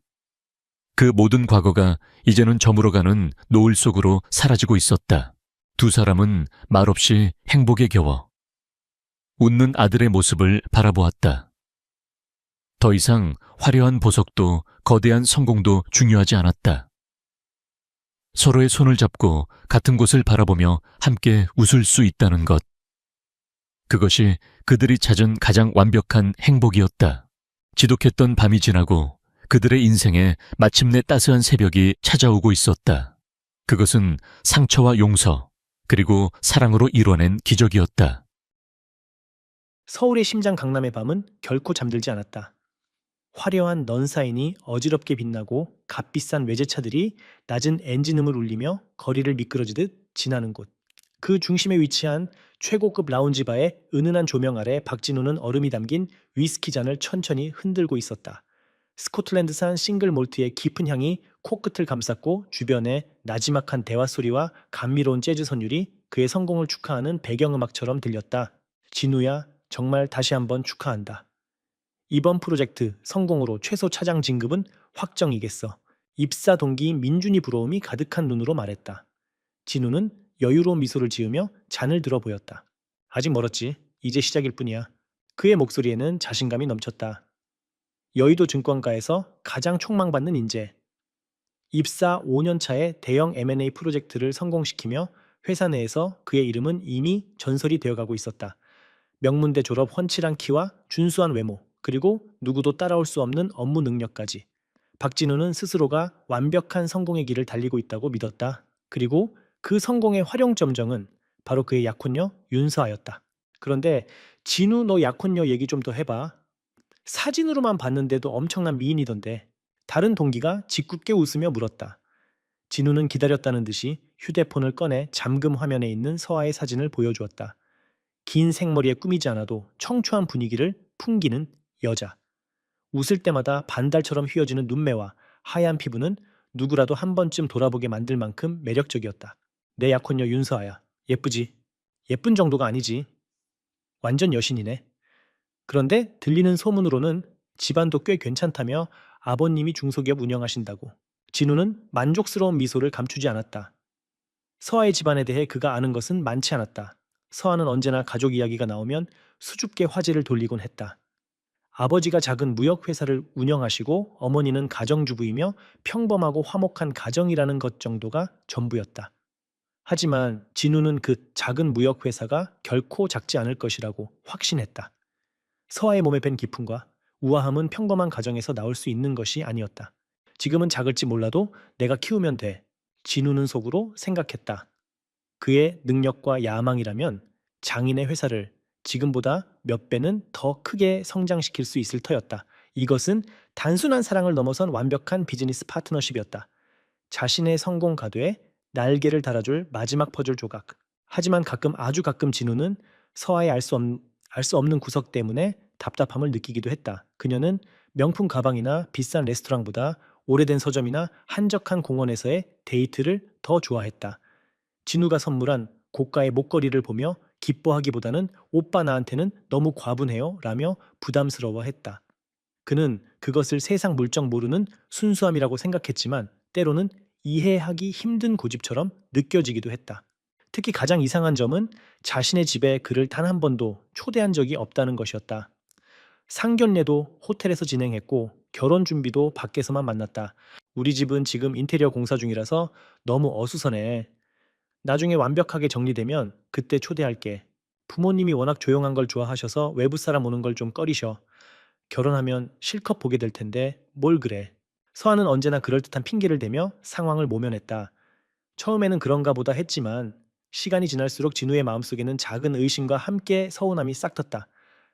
그 모든 과거가 이제는 저물어가는 노을 속으로 사라지고 있었다. 두 사람은 말없이 행복에 겨워 웃는 아들의 모습을 바라보았다. 더 이상 화려한 보석도 거대한 성공도 중요하지 않았다. 서로의 손을 잡고 같은 곳을 바라보며 함께 웃을 수 있다는 것. 그것이 그들이 찾은 가장 완벽한 행복이었다. 지독했던 밤이 지나고 그들의 인생에 마침내 따스한 새벽이 찾아오고 있었다. 그것은 상처와 용서, 그리고 사랑으로 이뤄낸 기적이었다. 서울의 심장 강남의 밤은 결코 잠들지 않았다. 화려한 넌사인이 어지럽게 빛나고 값비싼 외제차들이 낮은 엔진음을 울리며 거리를 미끄러지듯 지나는 곳. 그 중심에 위치한 최고급 라운지 바의 은은한 조명 아래 박진우는 얼음이 담긴 위스키 잔을 천천히 흔들고 있었다. 스코틀랜드산 싱글 몰트의 깊은 향이 코끝을 감쌌고 주변에 나지막한 대화 소리와 감미로운 재즈 선율이 그의 성공을 축하하는 배경음악처럼 들렸다. 진우야, 정말 다시 한번 축하한다. 이번 프로젝트 성공으로 최소 차장 진급은 확정이겠어. 입사 동기인 민준이 부러움이 가득한 눈으로 말했다. 진우는 여유로운 미소를 지으며 잔을 들어 보였다. 아직 멀었지. 이제 시작일 뿐이야. 그의 목소리에는 자신감이 넘쳤다. 여의도 증권가에서 가장 촉망받는 인재. 입사 5년 차에 대형 M&A 프로젝트를 성공시키며 회사 내에서 그의 이름은 이미 전설이 되어가고 있었다. 명문대 졸업 훤칠한 키와 준수한 외모, 그리고 누구도 따라올 수 없는 업무 능력까지. 박진우는 스스로가 완벽한 성공의 길을 달리고 있다고 믿었다. 그리고 그 성공의 활용점정은 바로 그의 약혼녀 윤서아였다. 그런데 진우, 너 약혼녀 얘기 좀 더 해봐. 사진으로만 봤는데도 엄청난 미인이던데. 다른 동기가 짓궂게 웃으며 물었다. 진우는 기다렸다는 듯이 휴대폰을 꺼내 잠금 화면에 있는 서아의 사진을 보여주었다. 긴 생머리에 꾸미지 않아도 청초한 분위기를 풍기는 여자. 웃을 때마다 반달처럼 휘어지는 눈매와 하얀 피부는 누구라도 한 번쯤 돌아보게 만들 만큼 매력적이었다. 내 약혼녀 윤서아야. 예쁘지? 예쁜 정도가 아니지. 완전 여신이네. 그런데 들리는 소문으로는 집안도 꽤 괜찮다며 아버님이 중소기업 운영하신다고. 진우는 만족스러운 미소를 감추지 않았다. 서아의 집안에 대해 그가 아는 것은 많지 않았다. 서아는 언제나 가족 이야기가 나오면 수줍게 화제를 돌리곤 했다. 아버지가 작은 무역회사를 운영하시고 어머니는 가정주부이며 평범하고 화목한 가정이라는 것 정도가 전부였다. 하지만 진우는 그 작은 무역회사가 결코 작지 않을 것이라고 확신했다. 서아의 몸에 밴 기품과 우아함은 평범한 가정에서 나올 수 있는 것이 아니었다. 지금은 작을지 몰라도 내가 키우면 돼. 진우는 속으로 생각했다. 그의 능력과 야망이라면 장인의 회사를 지금보다 몇 배는 더 크게 성장시킬 수 있을 터였다. 이것은 단순한 사랑을 넘어선 완벽한 비즈니스 파트너십이었다. 자신의 성공 가도에 날개를 달아줄 마지막 퍼즐 조각. 하지만 가끔 아주 가끔 진우는 서아의 알 수 없는 구석 때문에 답답함을 느끼기도 했다. 그녀는 명품 가방이나 비싼 레스토랑보다 오래된 서점이나 한적한 공원에서의 데이트를 더 좋아했다. 진우가 선물한 고가의 목걸이를 보며 기뻐하기보다는 오빠 나한테는 너무 과분해요 라며 부담스러워했다. 그는 그것을 세상 물정 모르는 순수함이라고 생각했지만 때로는 이해하기 힘든 고집처럼 느껴지기도 했다. 특히 가장 이상한 점은 자신의 집에 그를 단 한 번도 초대한 적이 없다는 것이었다. 상견례도 호텔에서 진행했고 결혼 준비도 밖에서만 만났다. 우리 집은 지금 인테리어 공사 중이라서 너무 어수선해. 나중에 완벽하게 정리되면 그때 초대할게. 부모님이 워낙 조용한 걸 좋아하셔서 외부 사람 오는 걸 좀 꺼리셔. 결혼하면 실컷 보게 될 텐데 뭘 그래. 서아는 언제나 그럴듯한 핑계를 대며 상황을 모면했다. 처음에는 그런가 보다 했지만 시간이 지날수록 진우의 마음속에는 작은 의심과 함께 서운함이 싹텄다.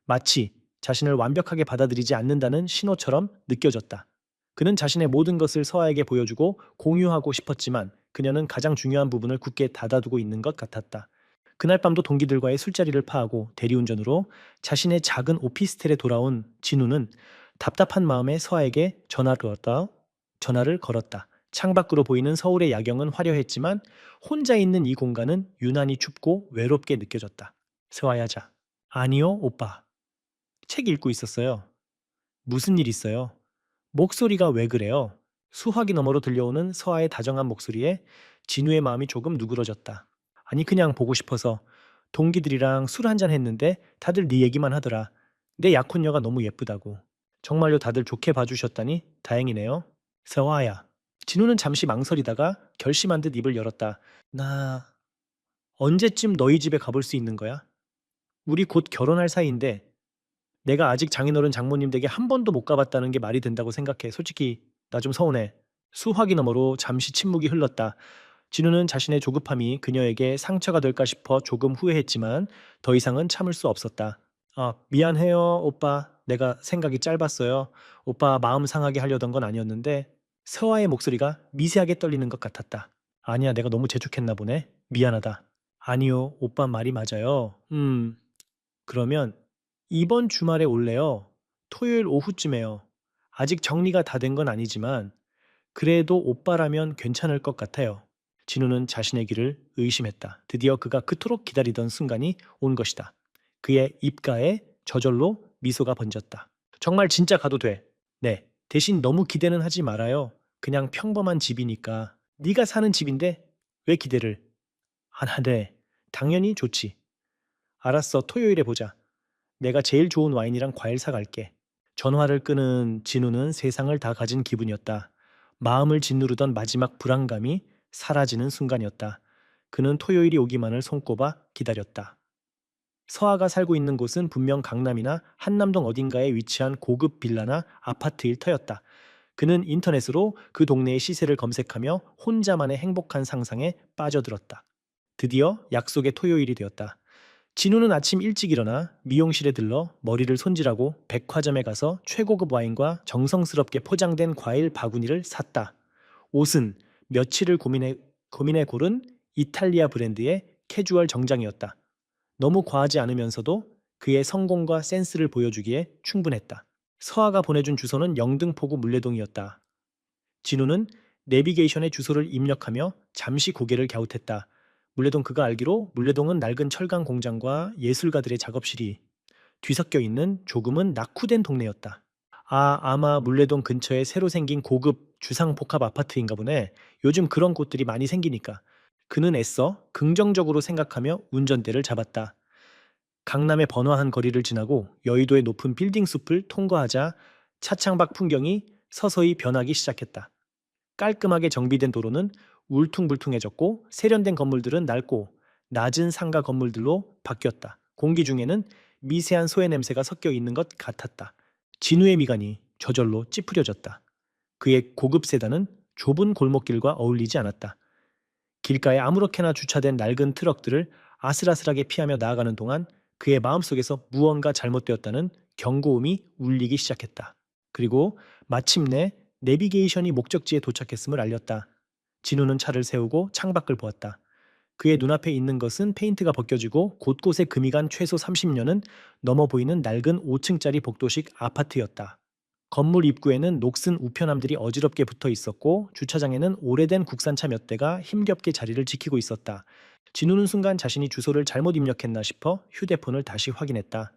마치 자신을 완벽하게 받아들이지 않는다는 신호처럼 느껴졌다. 그는 자신의 모든 것을 서아에게 보여주고 공유하고 싶었지만 그녀는 가장 중요한 부분을 굳게 닫아두고 있는 것 같았다. 그날 밤도 동기들과의 술자리를 파하고 대리운전으로 자신의 작은 오피스텔에 돌아온 진우는 답답한 마음에 서아에게 전화를 걸었다. 창밖으로 보이는 서울의 야경은 화려했지만 혼자 있는 이 공간은 유난히 춥고 외롭게 느껴졌다. 서아야 자. 아니요, 오빠. 책 읽고 있었어요. 무슨 일 있어요? 목소리가 왜 그래요? 수화기 너머로 들려오는 서아의 다정한 목소리에 진우의 마음이 조금 누그러졌다. 아니 그냥 보고 싶어서 동기들이랑 술 한잔 했는데 다들 네 얘기만 하더라. 내 약혼녀가 너무 예쁘다고. 정말로 다들 좋게 봐주셨다니 다행이네요. 서아야. 진우는 잠시 망설이다가 결심한 듯 입을 열었다. 나 언제쯤 너희 집에 가볼 수 있는 거야? 우리 곧 결혼할 사이인데 내가 아직 장인어른 장모님 댁에 한 번도 못 가봤다는 게 말이 된다고 생각해. 솔직히 나 좀 서운해. 수화기 너머로 잠시 침묵이 흘렀다. 진우는 자신의 조급함이 그녀에게 상처가 될까 싶어 조금 후회했지만 더 이상은 참을 수 없었다. 아, 미안해요, 오빠. 내가 생각이 짧았어요. 오빠 마음 상하게 하려던 건 아니었는데 서아의 목소리가 미세하게 떨리는 것 같았다. 아니야, 내가 너무 재촉했나 보네. 미안하다. 아니요, 오빠 말이 맞아요. 그러면 이번 주말에 올래요? 토요일 오후쯤에요. 아직 정리가 다 된 건 아니지만 그래도 오빠라면 괜찮을 것 같아요. 진우는 자신의 길을 의심했다. 드디어 그가 그토록 기다리던 순간이 온 것이다. 그의 입가에 저절로 미소가 번졌다. 정말 진짜 가도 돼. 네. 대신 너무 기대는 하지 말아요. 그냥 평범한 집이니까. 네가 사는 집인데 왜 기대를? 아, 네. 당연히 좋지. 알았어. 토요일에 보자. 내가 제일 좋은 와인이랑 과일 사갈게. 전화를 끄는 진우는 세상을 다 가진 기분이었다. 마음을 짓누르던 마지막 불안감이 사라지는 순간이었다. 그는 토요일이 오기만을 손꼽아 기다렸다. 서아가 살고 있는 곳은 분명 강남이나 한남동 어딘가에 위치한 고급 빌라나 아파트일 터였다. 그는 인터넷으로 그 동네의 시세를 검색하며 혼자만의 행복한 상상에 빠져들었다. 드디어 약속의 토요일이 되었다. 진우는 아침 일찍 일어나 미용실에 들러 머리를 손질하고 백화점에 가서 최고급 와인과 정성스럽게 포장된 과일 바구니를 샀다. 옷은 며칠을 고민해 고른 이탈리아 브랜드의 캐주얼 정장이었다. 너무 과하지 않으면서도 그의 성공과 센스를 보여주기에 충분했다. 서아가 보내준 주소는 영등포구 물레동이었다. 진우는 내비게이션에 주소를 입력하며 잠시 고개를 갸웃했다. 물레동 그가 알기로 물레동은 낡은 철강 공장과 예술가들의 작업실이 뒤섞여 있는 조금은 낙후된 동네였다. 아마 물레동 근처에 새로 생긴 고급 주상복합 아파트인가 보네. 요즘 그런 곳들이 많이 생기니까. 그는 애써 긍정적으로 생각하며 운전대를 잡았다. 강남의 번화한 거리를 지나고 여의도의 높은 빌딩 숲을 통과하자 차창밖 풍경이 서서히 변하기 시작했다. 깔끔하게 정비된 도로는 울퉁불퉁해졌고 세련된 건물들은 낡고 낮은 상가 건물들로 바뀌었다. 공기 중에는 미세한 소해 냄새가 섞여 있는 것 같았다. 진우의 미간이 저절로 찌푸려졌다. 그의 고급 세단은 좁은 골목길과 어울리지 않았다. 길가에 아무렇게나 주차된 낡은 트럭들을 아슬아슬하게 피하며 나아가는 동안 그의 마음속에서 무언가 잘못되었다는 경고음이 울리기 시작했다. 그리고 마침내 내비게이션이 목적지에 도착했음을 알렸다. 진우는 차를 세우고 창밖을 보았다. 그의 눈앞에 있는 것은 페인트가 벗겨지고 곳곳에 금이 간 최소 30년은 넘어 보이는 낡은 5층짜리 복도식 아파트였다. 건물 입구에는 녹슨 우편함들이 어지럽게 붙어 있었고 주차장에는 오래된 국산차 몇 대가 힘겹게 자리를 지키고 있었다. 진우는 순간 자신이 주소를 잘못 입력했나 싶어 휴대폰을 다시 확인했다.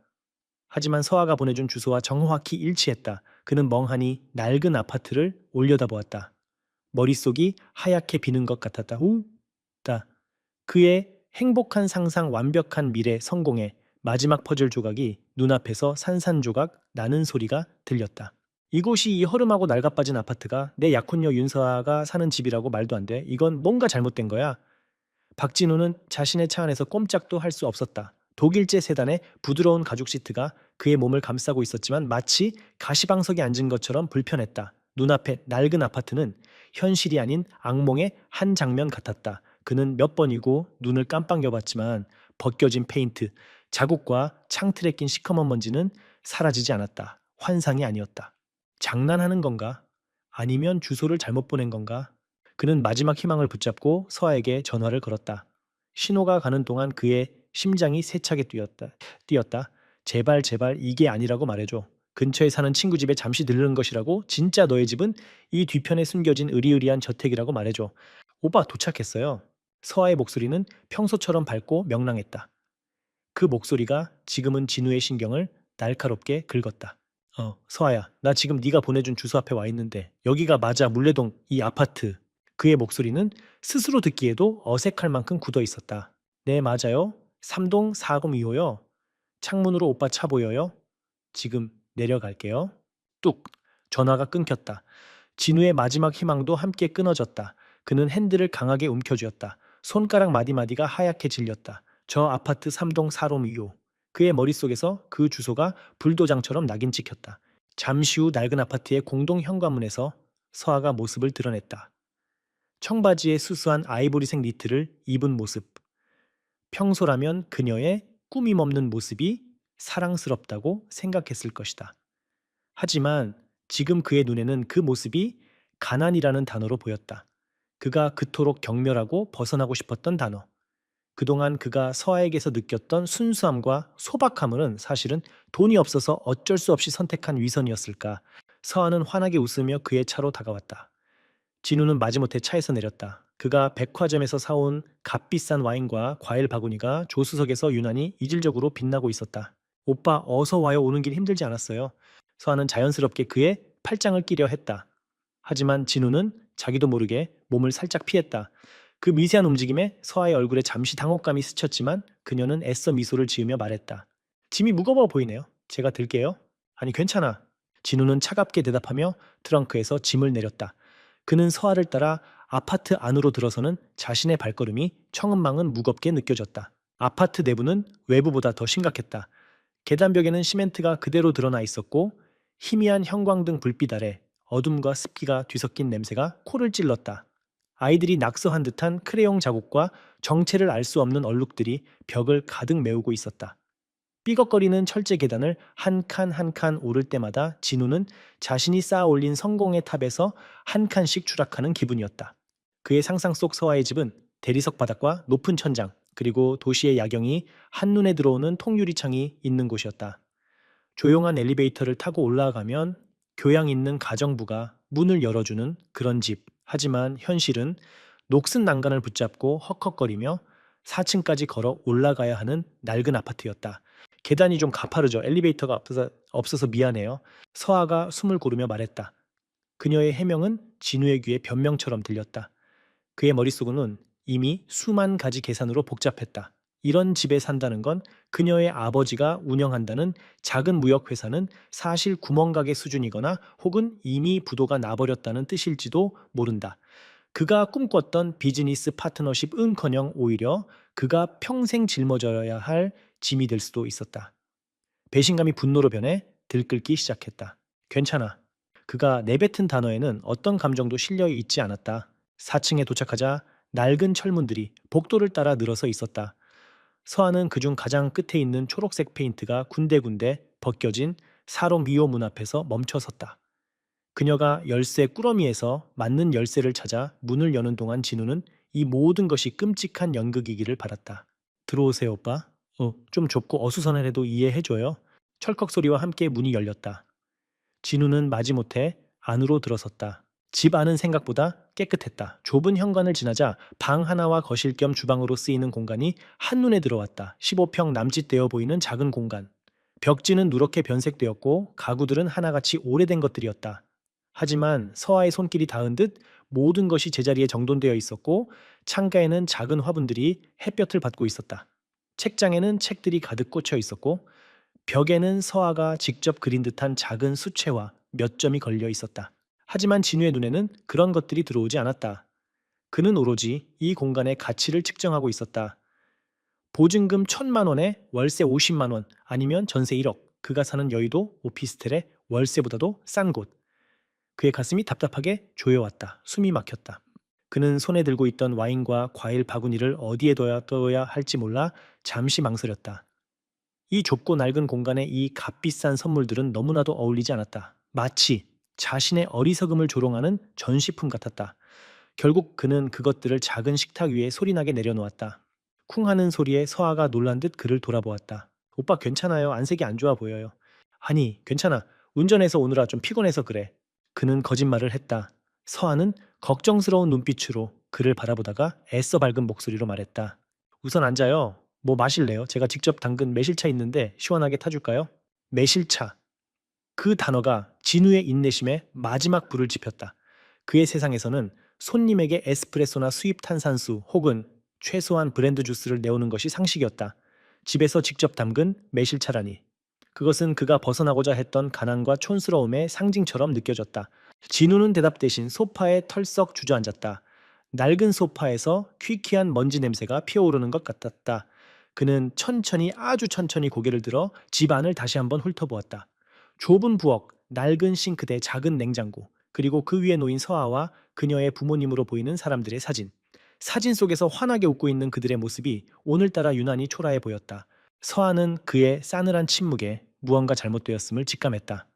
하지만 서아가 보내준 주소와 정확히 일치했다. 그는 멍하니 낡은 아파트를 올려다보았다. 머릿속이 하얗게 비는 것 같았다. 다. 그의 행복한 상상, 완벽한 미래, 성공의 마지막 퍼즐 조각이 눈앞에서 산산조각 나는 소리가 들렸다. 이곳이 이 허름하고 낡아빠진 아파트가 내 약혼녀 윤서아가 사는 집이라고 말도 안 돼. 이건 뭔가 잘못된 거야. 박진우는 자신의 차 안에서 꼼짝도 할 수 없었다. 독일제 세단의 부드러운 가죽 시트가 그의 몸을 감싸고 있었지만 마치 가시방석에 앉은 것처럼 불편했다. 눈앞의 낡은 아파트는 현실이 아닌 악몽의 한 장면 같았다. 그는 몇 번이고 눈을 깜빡 여봤지만 벗겨진 페인트, 자국과 창틀에 낀 시커먼 먼지는 사라지지 않았다. 환상이 아니었다. 장난하는 건가? 아니면 주소를 잘못 보낸 건가? 그는 마지막 희망을 붙잡고 서아에게 전화를 걸었다. 신호가 가는 동안 그의 심장이 세차게 뛰었다. 제발 제발 이게 아니라고 말해줘. 근처에 사는 친구 집에 잠시 들르는 것이라고. 진짜 너의 집은 이 뒤편에 숨겨진 으리으리한 저택이라고 말해줘. 오빠 도착했어요. 서아의 목소리는 평소처럼 밝고 명랑했다. 그 목소리가 지금은 진우의 신경을 날카롭게 긁었다. 서아야, 나 지금 네가 보내준 주소 앞에 와 있는데 여기가 맞아, 물레동 이 아파트. 그의 목소리는 스스로 듣기에도 어색할 만큼 굳어 있었다. 네, 맞아요. 3동 402호요. 창문으로 오빠 차 보여요? 지금 내려갈게요. 뚝. 전화가 끊겼다. 진우의 마지막 희망도 함께 끊어졌다. 그는 핸들을 강하게 움켜쥐었다. 손가락 마디마디가 하얗게 질렸다. 저 아파트 3동 4롬 2호. 그의 머릿속에서 그 주소가 불도장처럼 낙인 찍혔다. 잠시 후 낡은 아파트의 공동 현관문에서 서아가 모습을 드러냈다. 청바지에 수수한 아이보리색 니트를 입은 모습. 평소라면 그녀의 꾸밈 없는 모습이 사랑스럽다고 생각했을 것이다. 하지만 지금 그의 눈에는 그 모습이 가난이라는 단어로 보였다. 그가 그토록 경멸하고 벗어나고 싶었던 단어. 그동안 그가 서아에게서 느꼈던 순수함과 소박함은 사실은 돈이 없어서 어쩔 수 없이 선택한 위선이었을까. 서아는 환하게 웃으며 그의 차로 다가왔다. 진우는 마지못해 차에서 내렸다. 그가 백화점에서 사온 값비싼 와인과 과일 바구니가 조수석에서 유난히 이질적으로 빛나고 있었다. 오빠 어서 와요. 오는 길 힘들지 않았어요. 서아는 자연스럽게 그의 팔짱을 끼려 했다. 하지만 진우는 자기도 모르게 몸을 살짝 피했다. 그 미세한 움직임에 서아의 얼굴에 잠시 당혹감이 스쳤지만 그녀는 애써 미소를 지으며 말했다. 짐이 무거워 보이네요. 제가 들게요. 아니 괜찮아. 진우는 차갑게 대답하며 트렁크에서 짐을 내렸다. 그는 서아를 따라 아파트 안으로 들어서는 자신의 발걸음이 청은망은 무겁게 느껴졌다. 아파트 내부는 외부보다 더 심각했다. 계단벽에는 시멘트가 그대로 드러나 있었고 희미한 형광등 불빛 아래 어둠과 습기가 뒤섞인 냄새가 코를 찔렀다. 아이들이 낙서한 듯한 크레용 자국과 정체를 알 수 없는 얼룩들이 벽을 가득 메우고 있었다. 삐걱거리는 철제 계단을 한 칸 한 칸 오를 때마다 진우는 자신이 쌓아 올린 성공의 탑에서 한 칸씩 추락하는 기분이었다. 그의 상상 속 서아의 집은 대리석 바닥과 높은 천장, 그리고 도시의 야경이 한눈에 들어오는 통유리창이 있는 곳이었다. 조용한 엘리베이터를 타고 올라가면 교양 있는 가정부가 문을 열어주는 그런 집. 하지만 현실은 녹슨 난간을 붙잡고 헉헉거리며 4층까지 걸어 올라가야 하는 낡은 아파트였다. 계단이 좀 가파르죠. 엘리베이터가 없어서 미안해요. 서아가 숨을 고르며 말했다. 그녀의 해명은 진우의 귀에 변명처럼 들렸다. 그의 머릿속은 이미 수만 가지 계산으로 복잡했다. 이런 집에 산다는 건 그녀의 아버지가 운영한다는 작은 무역회사는 사실 구멍가게 수준이거나 혹은 이미 부도가 나버렸다는 뜻일지도 모른다. 그가 꿈꿨던 비즈니스 파트너십은커녕 오히려 그가 평생 짊어져야 할 짐이 될 수도 있었다. 배신감이 분노로 변해 들끓기 시작했다. 괜찮아. 그가 내뱉은 단어에는 어떤 감정도 실려 있지 않았다. 4층에 도착하자 낡은 철문들이 복도를 따라 늘어서 있었다. 서하는 그중 가장 끝에 있는 초록색 페인트가 군데군데 벗겨진 사로 미호 문 앞에서 멈춰 섰다. 그녀가 열쇠 꾸러미에서 맞는 열쇠를 찾아 문을 여는 동안 진우는 이 모든 것이 끔찍한 연극이기를 바랐다. 들어오세요, 오빠. 좀 좁고 어수선해도 이해해줘요. 철컥 소리와 함께 문이 열렸다. 진우는 마지못해 안으로 들어섰다. 집 안은 생각보다 깨끗했다. 좁은 현관을 지나자 방 하나와 거실 겸 주방으로 쓰이는 공간이 한눈에 들어왔다. 15평 남짓되어 보이는 작은 공간. 벽지는 누렇게 변색되었고 가구들은 하나같이 오래된 것들이었다. 하지만 서아의 손길이 닿은 듯 모든 것이 제자리에 정돈되어 있었고 창가에는 작은 화분들이 햇볕을 받고 있었다. 책장에는 책들이 가득 꽂혀 있었고 벽에는 서아가 직접 그린 듯한 작은 수채화 몇 점이 걸려 있었다. 하지만 진우의 눈에는 그런 것들이 들어오지 않았다. 그는 오로지 이 공간의 가치를 측정하고 있었다. 보증금 1,000만 원에 월세 50만 원 아니면 전세 1억. 그가 사는 여의도 오피스텔의 월세보다도 싼 곳. 그의 가슴이 답답하게 조여왔다. 숨이 막혔다. 그는 손에 들고 있던 와인과 과일 바구니를 어디에 둬야 할지 몰라 잠시 망설였다. 이 좁고 낡은 공간에 이 값비싼 선물들은 너무나도 어울리지 않았다. 마치 자신의 어리석음을 조롱하는 전시품 같았다. 결국 그는 그것들을 작은 식탁 위에 소리나게 내려놓았다. 쿵 하는 소리에 서아가 놀란 듯 그를 돌아보았다. 오빠 괜찮아요. 안색이 안 좋아 보여요. 아니, 괜찮아. 운전해서 오느라 좀 피곤해서 그래. 그는 거짓말을 했다. 서아는 걱정스러운 눈빛으로 그를 바라보다가 애써 밝은 목소리로 말했다. 우선 앉아요. 뭐 마실래요? 제가 직접 담근 매실차 있는데 시원하게 타줄까요? 매실차. 그 단어가 진우의 인내심에 마지막 불을 지폈다. 그의 세상에서는 손님에게 에스프레소나 수입 탄산수 혹은 최소한 브랜드 주스를 내오는 것이 상식이었다. 집에서 직접 담근 매실차라니. 그것은 그가 벗어나고자 했던 가난과 촌스러움의 상징처럼 느껴졌다. 진우는 대답 대신 소파에 털썩 주저앉았다. 낡은 소파에서 퀴퀴한 먼지 냄새가 피어오르는 것 같았다. 그는 천천히 아주 천천히 고개를 들어 집 안을 다시 한번 훑어보았다. 좁은 부엌, 낡은 싱크대, 작은 냉장고, 그리고 그 위에 놓인 서아와 그녀의 부모님으로 보이는 사람들의 사진. 사진 속에서 환하게 웃고 있는 그들의 모습이 오늘따라 유난히 초라해 보였다. 서아는 그의 싸늘한 침묵에 무언가 잘못되었음을 직감했다.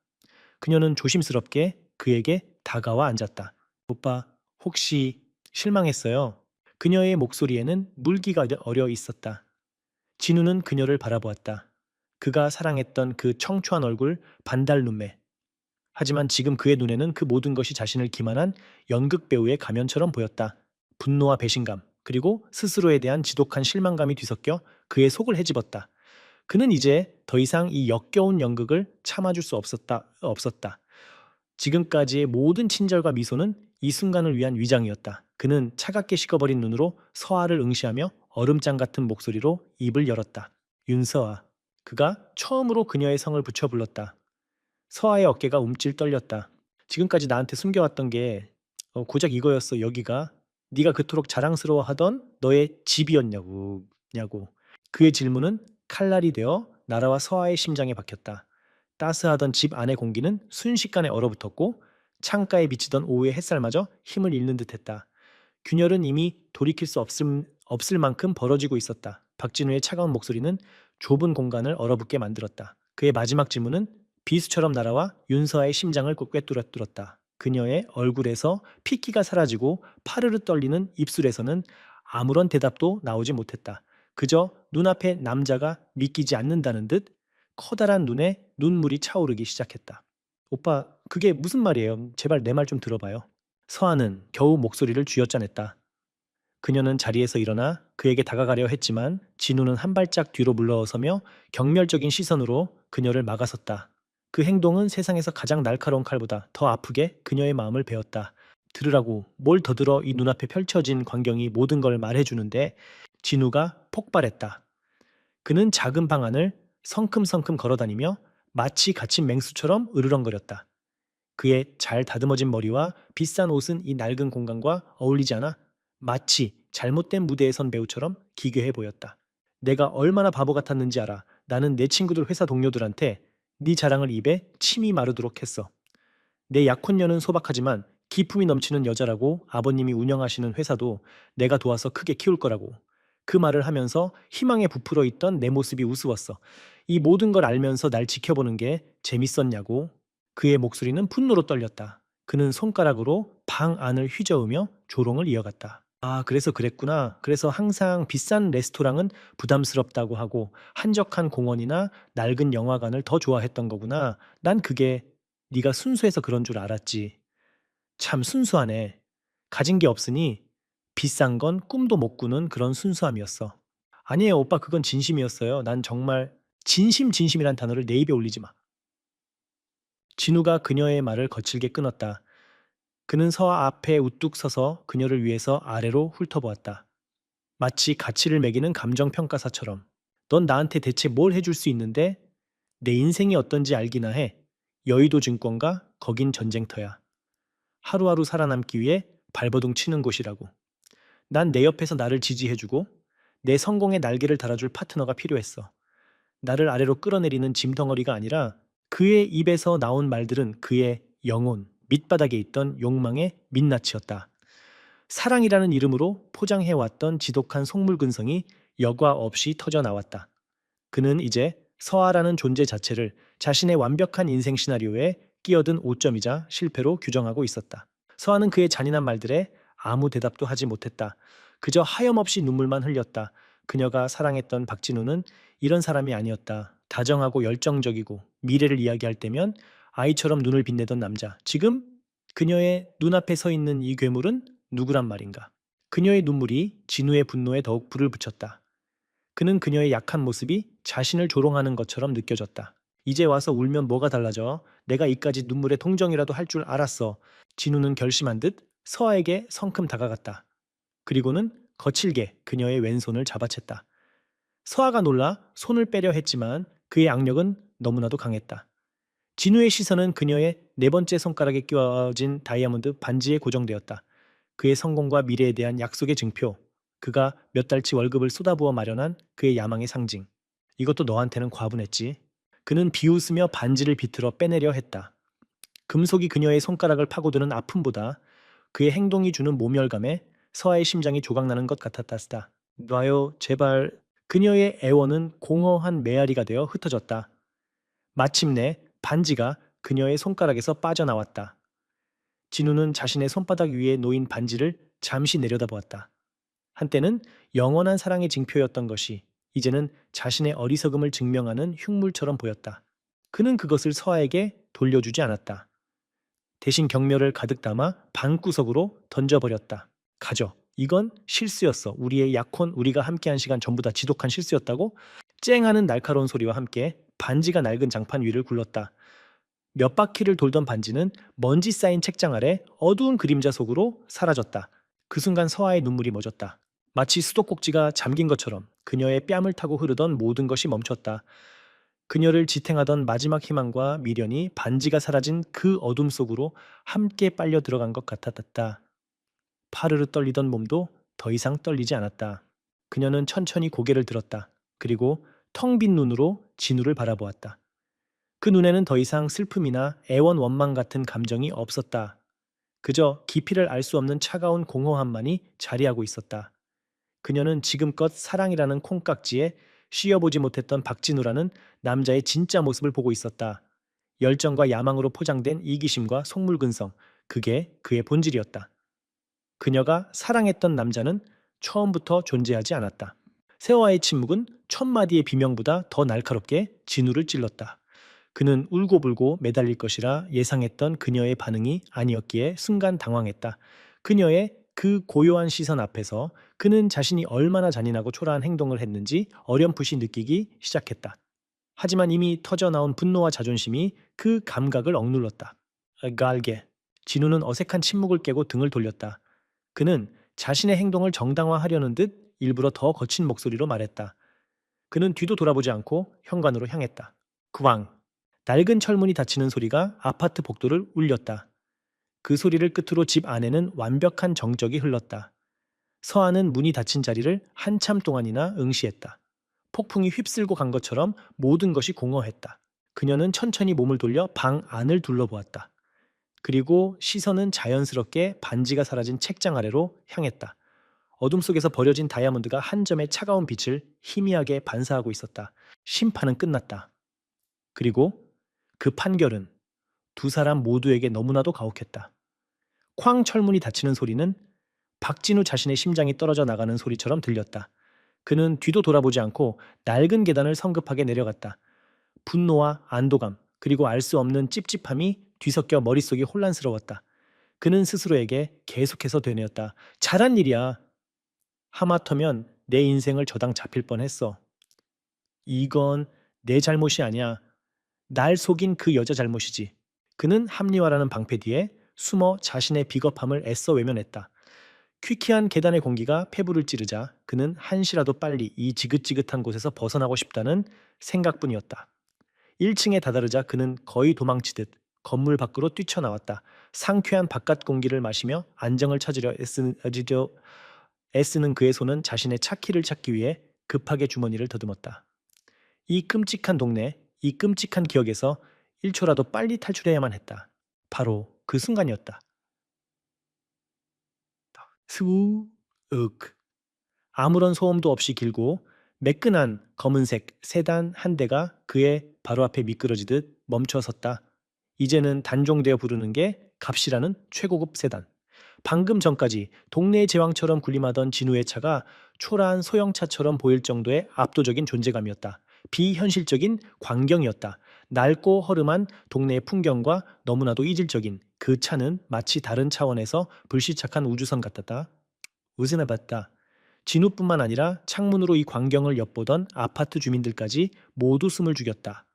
그녀는 조심스럽게 그에게 다가와 앉았다. 오빠, 혹시 실망했어요? 그녀의 목소리에는 물기가 어려 있었다. 진우는 그녀를 바라보았다. 그가 사랑했던 그 청초한 얼굴, 반달 눈매. 하지만 지금 그의 눈에는 그 모든 것이 자신을 기만한 연극 배우의 가면처럼 보였다. 분노와 배신감, 그리고 스스로에 대한 지독한 실망감이 뒤섞여 그의 속을 헤집었다. 그는 이제 더 이상 이 역겨운 연극을 참아줄 수 없었다. 지금까지의 모든 친절과 미소는 이 순간을 위한 위장이었다. 그는 차갑게 식어버린 눈으로 서아를 응시하며 얼음장 같은 목소리로 입을 열었다. 윤서아. 그가 처음으로 그녀의 성을 붙여 불렀다. 서아의 어깨가 움찔 떨렸다. 지금까지 나한테 숨겨왔던 게 고작 이거였어. 여기가 네가 그토록 자랑스러워하던 너의 집이었냐고. 그의 질문은 칼날이 되어 나라와 서아의 심장에 박혔다. 따스하던 집 안의 공기는 순식간에 얼어붙었고 창가에 비치던 오후의 햇살마저 힘을 잃는 듯했다. 균열은 이미 돌이킬 수 없을 만큼 벌어지고 있었다. 박진우의 차가운 목소리는 좁은 공간을 얼어붙게 만들었다. 그의 마지막 질문은 비수처럼 날아와 윤서아의 심장을 꿰뚫었다. 그녀의 얼굴에서 핏기가 사라지고 파르르 떨리는 입술에서는 아무런 대답도 나오지 못했다. 그저 눈앞에 남자가 믿기지 않는다는 듯 커다란 눈에 눈물이 차오르기 시작했다. 오빠, 그게 무슨 말이에요? 제발 내 말 좀 들어봐요. 서아는 겨우 목소리를 쥐어짜냈다. 그녀는 자리에서 일어나 그에게 다가가려 했지만 진우는 한 발짝 뒤로 물러서며 경멸적인 시선으로 그녀를 막아섰다. 그 행동은 세상에서 가장 날카로운 칼보다 더 아프게 그녀의 마음을 베었다. 들으라고, 뭘 더 들어. 이 눈앞에 펼쳐진 광경이 모든 걸 말해주는데. 진우가 폭발했다. 그는 작은 방 안을 성큼성큼 걸어다니며 마치 갇힌 맹수처럼 으르렁거렸다. 그의 잘 다듬어진 머리와 비싼 옷은 이 낡은 공간과 어울리지 않아 마치 잘못된 무대에 선 배우처럼 기괴해 보였다. 내가 얼마나 바보 같았는지 알아. 나는 내 친구들 회사 동료들한테 네 자랑을 입에 침이 마르도록 했어. 내 약혼녀는 소박하지만 기품이 넘치는 여자라고, 아버님이 운영하시는 회사도 내가 도와서 크게 키울 거라고. 그 말을 하면서 희망에 부풀어 있던 내 모습이 우스웠어. 이 모든 걸 알면서 날 지켜보는 게 재밌었냐고. 그의 목소리는 분노로 떨렸다. 그는 손가락으로 방 안을 휘저으며 조롱을 이어갔다. 아, 그래서 그랬구나. 그래서 항상 비싼 레스토랑은 부담스럽다고 하고 한적한 공원이나 낡은 영화관을 더 좋아했던 거구나. 난 그게 네가 순수해서 그런 줄 알았지. 참 순수하네. 가진 게 없으니 비싼 건 꿈도 못 꾸는 그런 순수함이었어. 아니에요, 오빠. 그건 진심이었어요. 난 정말 진심이란 단어를 내 입에 올리지 마. 진우가 그녀의 말을 거칠게 끊었다. 그는 서아 앞에 우뚝 서서 그녀를 위해서 아래로 훑어보았다. 마치 가치를 매기는 감정평가사처럼. 넌 나한테 대체 뭘 해줄 수 있는데? 내 인생이 어떤지 알기나 해. 여의도 증권가, 거긴 전쟁터야. 하루하루 살아남기 위해 발버둥 치는 곳이라고. 난 내 옆에서 나를 지지해주고 내 성공의 날개를 달아줄 파트너가 필요했어. 나를 아래로 끌어내리는 짐덩어리가 아니라. 그의 입에서 나온 말들은 그의 영혼, 밑바닥에 있던 욕망의 민낯이었다. 사랑이라는 이름으로 포장해왔던 지독한 속물근성이 여과 없이 터져 나왔다. 그는 이제 서아라는 존재 자체를 자신의 완벽한 인생 시나리오에 끼어든 오점이자 실패로 규정하고 있었다. 서아는 그의 잔인한 말들에 아무 대답도 하지 못했다. 그저 하염없이 눈물만 흘렸다. 그녀가 사랑했던 박진우는 이런 사람이 아니었다. 다정하고 열정적이고 미래를 이야기할 때면 아이처럼 눈을 빛내던 남자. 지금 그녀의 눈앞에 서 있는 이 괴물은 누구란 말인가? 그녀의 눈물이 진우의 분노에 더욱 불을 붙였다. 그는 그녀의 약한 모습이 자신을 조롱하는 것처럼 느껴졌다. 이제 와서 울면 뭐가 달라져? 내가 이까지 눈물의 동정이라도 할 줄 알았어. 진우는 결심한 듯 서아에게 성큼 다가갔다. 그리고는 거칠게 그녀의 왼손을 잡아챘다. 서아가 놀라 손을 빼려 했지만 그의 악력은 너무나도 강했다. 진우의 시선은 그녀의 네 번째 손가락에 끼워진 다이아몬드 반지에 고정되었다. 그의 성공과 미래에 대한 약속의 증표. 그가 몇 달치 월급을 쏟아부어 마련한 그의 야망의 상징. 이것도 너한테는 과분했지. 그는 비웃으며 반지를 비틀어 빼내려 했다. 금속이 그녀의 손가락을 파고드는 아픔보다 그의 행동이 주는 모멸감에 서아의 심장이 조각나는 것 같았다. 놔요, 제발. 그녀의 애원은 공허한 메아리가 되어 흩어졌다. 마침내 반지가 그녀의 손가락에서 빠져나왔다. 진우는 자신의 손바닥 위에 놓인 반지를 잠시 내려다보았다. 한때는 영원한 사랑의 징표였던 것이 이제는 자신의 어리석음을 증명하는 흉물처럼 보였다. 그는 그것을 서아에게 돌려주지 않았다. 대신 경멸을 가득 담아 방구석으로 던져버렸다. 가져. 이건 실수였어. 우리의 약혼, 우리가 함께한 시간 전부 다 지독한 실수였다고? 쨍하는 날카로운 소리와 함께 반지가 낡은 장판 위를 굴렀다. 몇 바퀴를 돌던 반지는 먼지 쌓인 책장 아래 어두운 그림자 속으로 사라졌다. 그 순간 서아의 눈물이 멎었다. 마치 수도꼭지가 잠긴 것처럼 그녀의 뺨을 타고 흐르던 모든 것이 멈췄다. 그녀를 지탱하던 마지막 희망과 미련이 반지가 사라진 그 어둠 속으로 함께 빨려 들어간 것 같았다. 파르르 떨리던 몸도 더 이상 떨리지 않았다. 그녀는 천천히 고개를 들었다. 그리고 텅 빈 눈으로 진우를 바라보았다. 그 눈에는 더 이상 슬픔이나 애원 원망 같은 감정이 없었다. 그저 깊이를 알 수 없는 차가운 공허함만이 자리하고 있었다. 그녀는 지금껏 사랑이라는 콩깍지에 씌어보지 못했던 박진우라는 남자의 진짜 모습을 보고 있었다. 열정과 야망으로 포장된 이기심과 속물근성, 그게 그의 본질이었다. 그녀가 사랑했던 남자는 처음부터 존재하지 않았다. 세화의 침묵은 천마디의 비명보다 더 날카롭게 진우를 찔렀다. 그는 울고불고 매달릴 것이라 예상했던 그녀의 반응이 아니었기에 순간 당황했다. 그녀의 그 고요한 시선 앞에서 그는 자신이 얼마나 잔인하고 초라한 행동을 했는지 어렴풋이 느끼기 시작했다. 하지만 이미 터져나온 분노와 자존심이 그 감각을 억눌렀다. 갈게. 진우는 어색한 침묵을 깨고 등을 돌렸다. 그는 자신의 행동을 정당화하려는 듯 일부러 더 거친 목소리로 말했다. 그는 뒤도 돌아보지 않고 현관으로 향했다. 구왕. 낡은 철문이 닫히는 소리가 아파트 복도를 울렸다. 그 소리를 끝으로 집 안에는 완벽한 정적이 흘렀다. 서한은 문이 닫힌 자리를 한참 동안이나 응시했다. 폭풍이 휩쓸고 간 것처럼 모든 것이 공허했다. 그녀는 천천히 몸을 돌려 방 안을 둘러보았다. 그리고 시선은 자연스럽게 반지가 사라진 책장 아래로 향했다. 어둠 속에서 버려진 다이아몬드가 한 점의 차가운 빛을 희미하게 반사하고 있었다. 심판은 끝났다. 그리고 그 판결은 두 사람 모두에게 너무나도 가혹했다. 쾅 철문이 닫히는 소리는 박진우 자신의 심장이 떨어져 나가는 소리처럼 들렸다. 그는 뒤도 돌아보지 않고 낡은 계단을 성급하게 내려갔다. 분노와 안도감, 그리고 알 수 없는 찝찝함이 뒤섞여 머릿속이 혼란스러웠다. 그는 스스로에게 계속해서 되뇌었다. 잘한 일이야. 하마터면 내 인생을 저당 잡힐 뻔했어. 이건 내 잘못이 아니야. 날 속인 그 여자 잘못이지. 그는 합리화라는 방패 뒤에 숨어 자신의 비겁함을 애써 외면했다. 퀴퀴한 계단의 공기가 폐부를 찌르자 그는 한시라도 빨리 이 지긋지긋한 곳에서 벗어나고 싶다는 생각뿐이었다. 1층에 다다르자 그는 거의 도망치듯 건물 밖으로 뛰쳐나왔다. 상쾌한 바깥 공기를 마시며 안정을 찾으려 애쓰는 그의 손은 자신의 차키를 찾기 위해 급하게 주머니를 더듬었다. 이 끔찍한 동네, 이 끔찍한 기억에서 1초라도 빨리 탈출해야만 했다. 바로 그 순간이었다. 스우, 윽. 아무런 소음도 없이 길고 매끈한 검은색 세단 한 대가 그의 바로 앞에 미끄러지듯 멈춰 섰다. 이제는 단종되어 부르는 게 값이라는 최고급 세단. 방금 전까지 동네의 제왕처럼 군림하던 진우의 차가 초라한 소형차처럼 보일 정도의 압도적인 존재감이었다. 비현실적인 광경이었다. 낡고 허름한 동네의 풍경과 너무나도 이질적인 그 차는 마치 다른 차원에서 불시착한 우주선 같았다. 웃으나 봤다. 진우뿐만 아니라 창문으로 이 광경을 엿보던 아파트 주민들까지 모두 숨을 죽였다.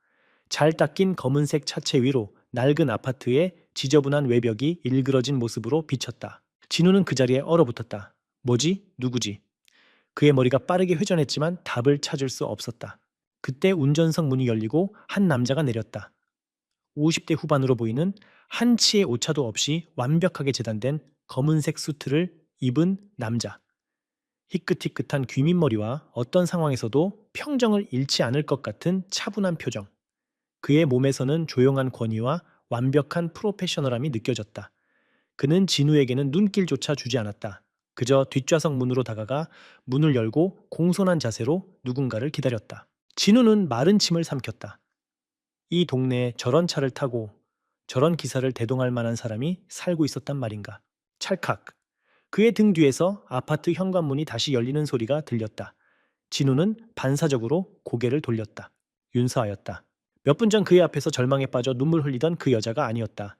잘 닦인 검은색 차체 위로 낡은 아파트의 지저분한 외벽이 일그러진 모습으로 비쳤다. 진우는 그 자리에 얼어붙었다. 뭐지? 누구지? 그의 머리가 빠르게 회전했지만 답을 찾을 수 없었다. 그때 운전석 문이 열리고 한 남자가 내렸다. 50대 후반으로 보이는 한치의 오차도 없이 완벽하게 재단된 검은색 수트를 입은 남자. 희끗희끗한 귀밑머리와 어떤 상황에서도 평정을 잃지 않을 것 같은 차분한 표정. 그의 몸에서는 조용한 권위와 완벽한 프로페셔널함이 느껴졌다. 그는 진우에게는 눈길조차 주지 않았다. 그저 뒷좌석 문으로 다가가 문을 열고 공손한 자세로 누군가를 기다렸다. 진우는 마른 침을 삼켰다. 이 동네에 저런 차를 타고 저런 기사를 대동할 만한 사람이 살고 있었단 말인가. 찰칵. 그의 등 뒤에서 아파트 현관문이 다시 열리는 소리가 들렸다. 진우는 반사적으로 고개를 돌렸다. 윤서아였다. 몇 분 전 그의 앞에서 절망에 빠져 눈물 흘리던 그 여자가 아니었다.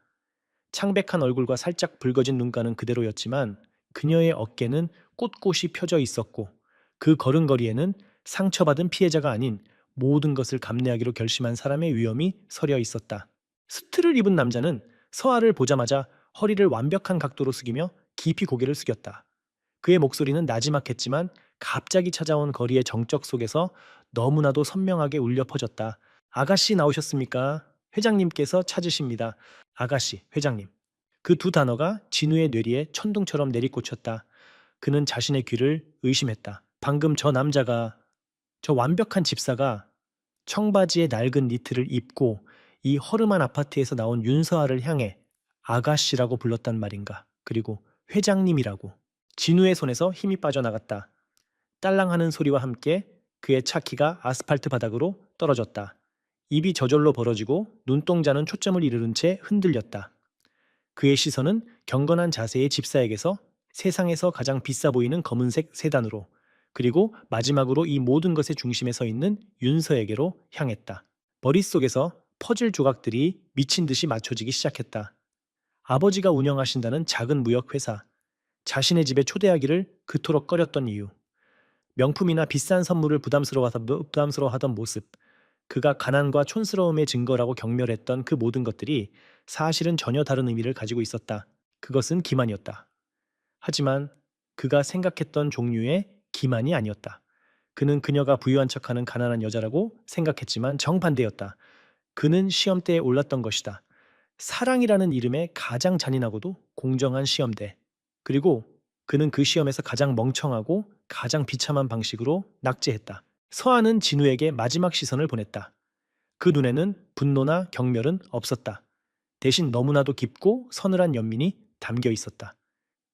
창백한 얼굴과 살짝 붉어진 눈가는 그대로였지만 그녀의 어깨는 꼿꼿이 펴져 있었고 그 걸음걸이에는 상처받은 피해자가 아닌 모든 것을 감내하기로 결심한 사람의 위엄이 서려 있었다. 수트를 입은 남자는 서아를 보자마자 허리를 완벽한 각도로 숙이며 깊이 고개를 숙였다. 그의 목소리는 나지막했지만 갑자기 찾아온 거리의 정적 속에서 너무나도 선명하게 울려 퍼졌다. 아가씨 나오셨습니까? 회장님께서 찾으십니다. 아가씨, 회장님. 그 두 단어가 진우의 뇌리에 천둥처럼 내리꽂혔다. 그는 자신의 귀를 의심했다. 방금 저 남자가, 저 완벽한 집사가 청바지에 낡은 니트를 입고 이 허름한 아파트에서 나온 윤서아를 향해 아가씨라고 불렀단 말인가. 그리고 회장님이라고. 진우의 손에서 힘이 빠져나갔다. 딸랑하는 소리와 함께 그의 차키가 아스팔트 바닥으로 떨어졌다. 입이 저절로 벌어지고 눈동자는 초점을 이루는 채 흔들렸다. 그의 시선은 경건한 자세의 집사에게서 세상에서 가장 비싸 보이는 검은색 세단으로, 그리고 마지막으로 이 모든 것의 중심에 서 있는 윤서에게로 향했다. 머릿속에서 퍼즐 조각들이 미친 듯이 맞춰지기 시작했다. 아버지가 운영하신다는 작은 무역회사, 자신의 집에 초대하기를 그토록 꺼렸던 이유, 명품이나 비싼 선물을 부담스러워하던 모습, 그가 가난과 촌스러움의 증거라고 경멸했던 그 모든 것들이 사실은 전혀 다른 의미를 가지고 있었다. 그것은 기만이었다. 하지만 그가 생각했던 종류의 기만이 아니었다. 그는 그녀가 부유한 척하는 가난한 여자라고 생각했지만 정반대였다. 그는 시험대에 올랐던 것이다. 사랑이라는 이름의 가장 잔인하고도 공정한 시험대. 그리고 그는 그 시험에서 가장 멍청하고 가장 비참한 방식으로 낙제했다. 서한은 진우에게 마지막 시선을 보냈다. 그 눈에는 분노나 경멸은 없었다. 대신 너무나도 깊고 서늘한 연민이 담겨 있었다.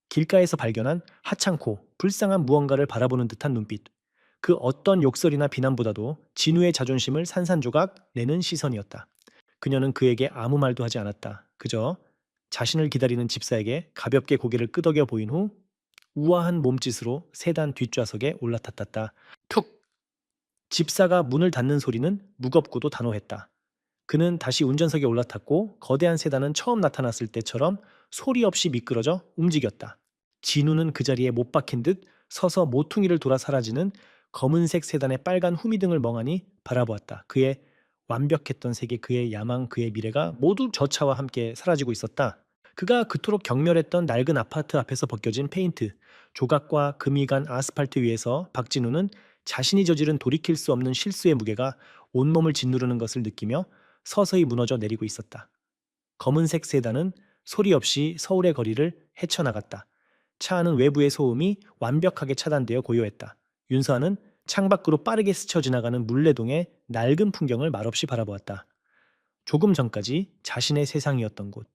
길가에서 발견한 하찮고 불쌍한 무언가를 바라보는 듯한 눈빛. 그 어떤 욕설이나 비난보다도 진우의 자존심을 산산조각 내는 시선이었다. 그녀는 그에게 아무 말도 하지 않았다. 그저 자신을 기다리는 집사에게 가볍게 고개를 끄덕여 보인 후 우아한 몸짓으로 세단 뒷좌석에 올라탔다. 툭! 집사가 문을 닫는 소리는 무겁고도 단호했다. 그는 다시 운전석에 올라탔고 거대한 세단은 처음 나타났을 때처럼 소리 없이 미끄러져 움직였다. 진우는 그 자리에 못 박힌 듯 서서 모퉁이를 돌아 사라지는 검은색 세단의 빨간 후미등을 멍하니 바라보았다. 그의 완벽했던 세계, 그의 야망, 그의 미래가 모두 저 차와 함께 사라지고 있었다. 그가 그토록 경멸했던 낡은 아파트 앞에서 벗겨진 페인트, 조각과 금이 간 아스팔트 위에서 박진우는 자신이 저지른 돌이킬 수 없는 실수의 무게가 온몸을 짓누르는 것을 느끼며 서서히 무너져 내리고 있었다. 검은색 세단은 소리 없이 서울의 거리를 헤쳐나갔다. 차 안은 외부의 소음이 완벽하게 차단되어 고요했다. 윤서아는 창밖으로 빠르게 스쳐 지나가는 물레동의 낡은 풍경을 말없이 바라보았다. 조금 전까지 자신의 세상이었던 곳,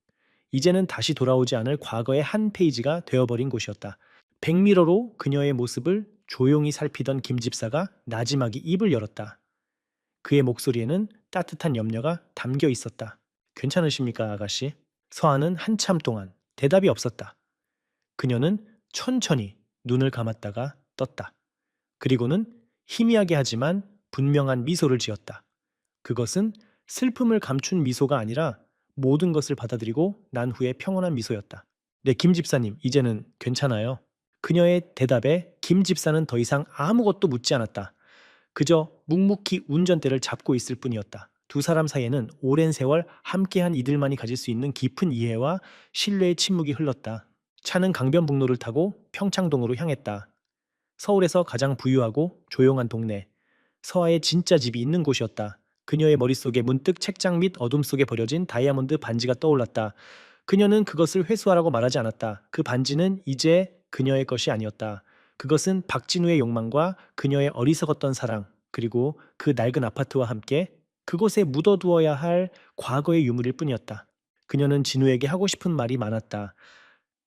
이제는 다시 돌아오지 않을 과거의 한 페이지가 되어버린 곳이었다. 백미러로 그녀의 모습을 조용히 살피던 김 집사가 나지막이 입을 열었다. 그의 목소리에는 따뜻한 염려가 담겨 있었다. 괜찮으십니까, 아가씨? 서한은 한참 동안 대답이 없었다. 그녀는 천천히 눈을 감았다가 떴다. 그리고는 희미하게 하지만 분명한 미소를 지었다. 그것은 슬픔을 감춘 미소가 아니라 모든 것을 받아들이고 난 후의 평온한 미소였다. 네, 김 집사님, 이제는 괜찮아요. 그녀의 대답에 김 집사는 더 이상 아무것도 묻지 않았다. 그저 묵묵히 운전대를 잡고 있을 뿐이었다. 두 사람 사이에는 오랜 세월 함께한 이들만이 가질 수 있는 깊은 이해와 신뢰의 침묵이 흘렀다. 차는 강변북로를 타고 평창동으로 향했다. 서울에서 가장 부유하고 조용한 동네, 서아의 진짜 집이 있는 곳이었다. 그녀의 머릿속에 문득 책장 밑 어둠 속에 버려진 다이아몬드 반지가 떠올랐다. 그녀는 그것을 회수하라고 말하지 않았다. 그 반지는 이제 그녀의 것이 아니었다. 그것은 박진우의 욕망과 그녀의 어리석었던 사랑, 그리고 그 낡은 아파트와 함께 그곳에 묻어두어야 할 과거의 유물일 뿐이었다. 그녀는 진우에게 하고 싶은 말이 많았다.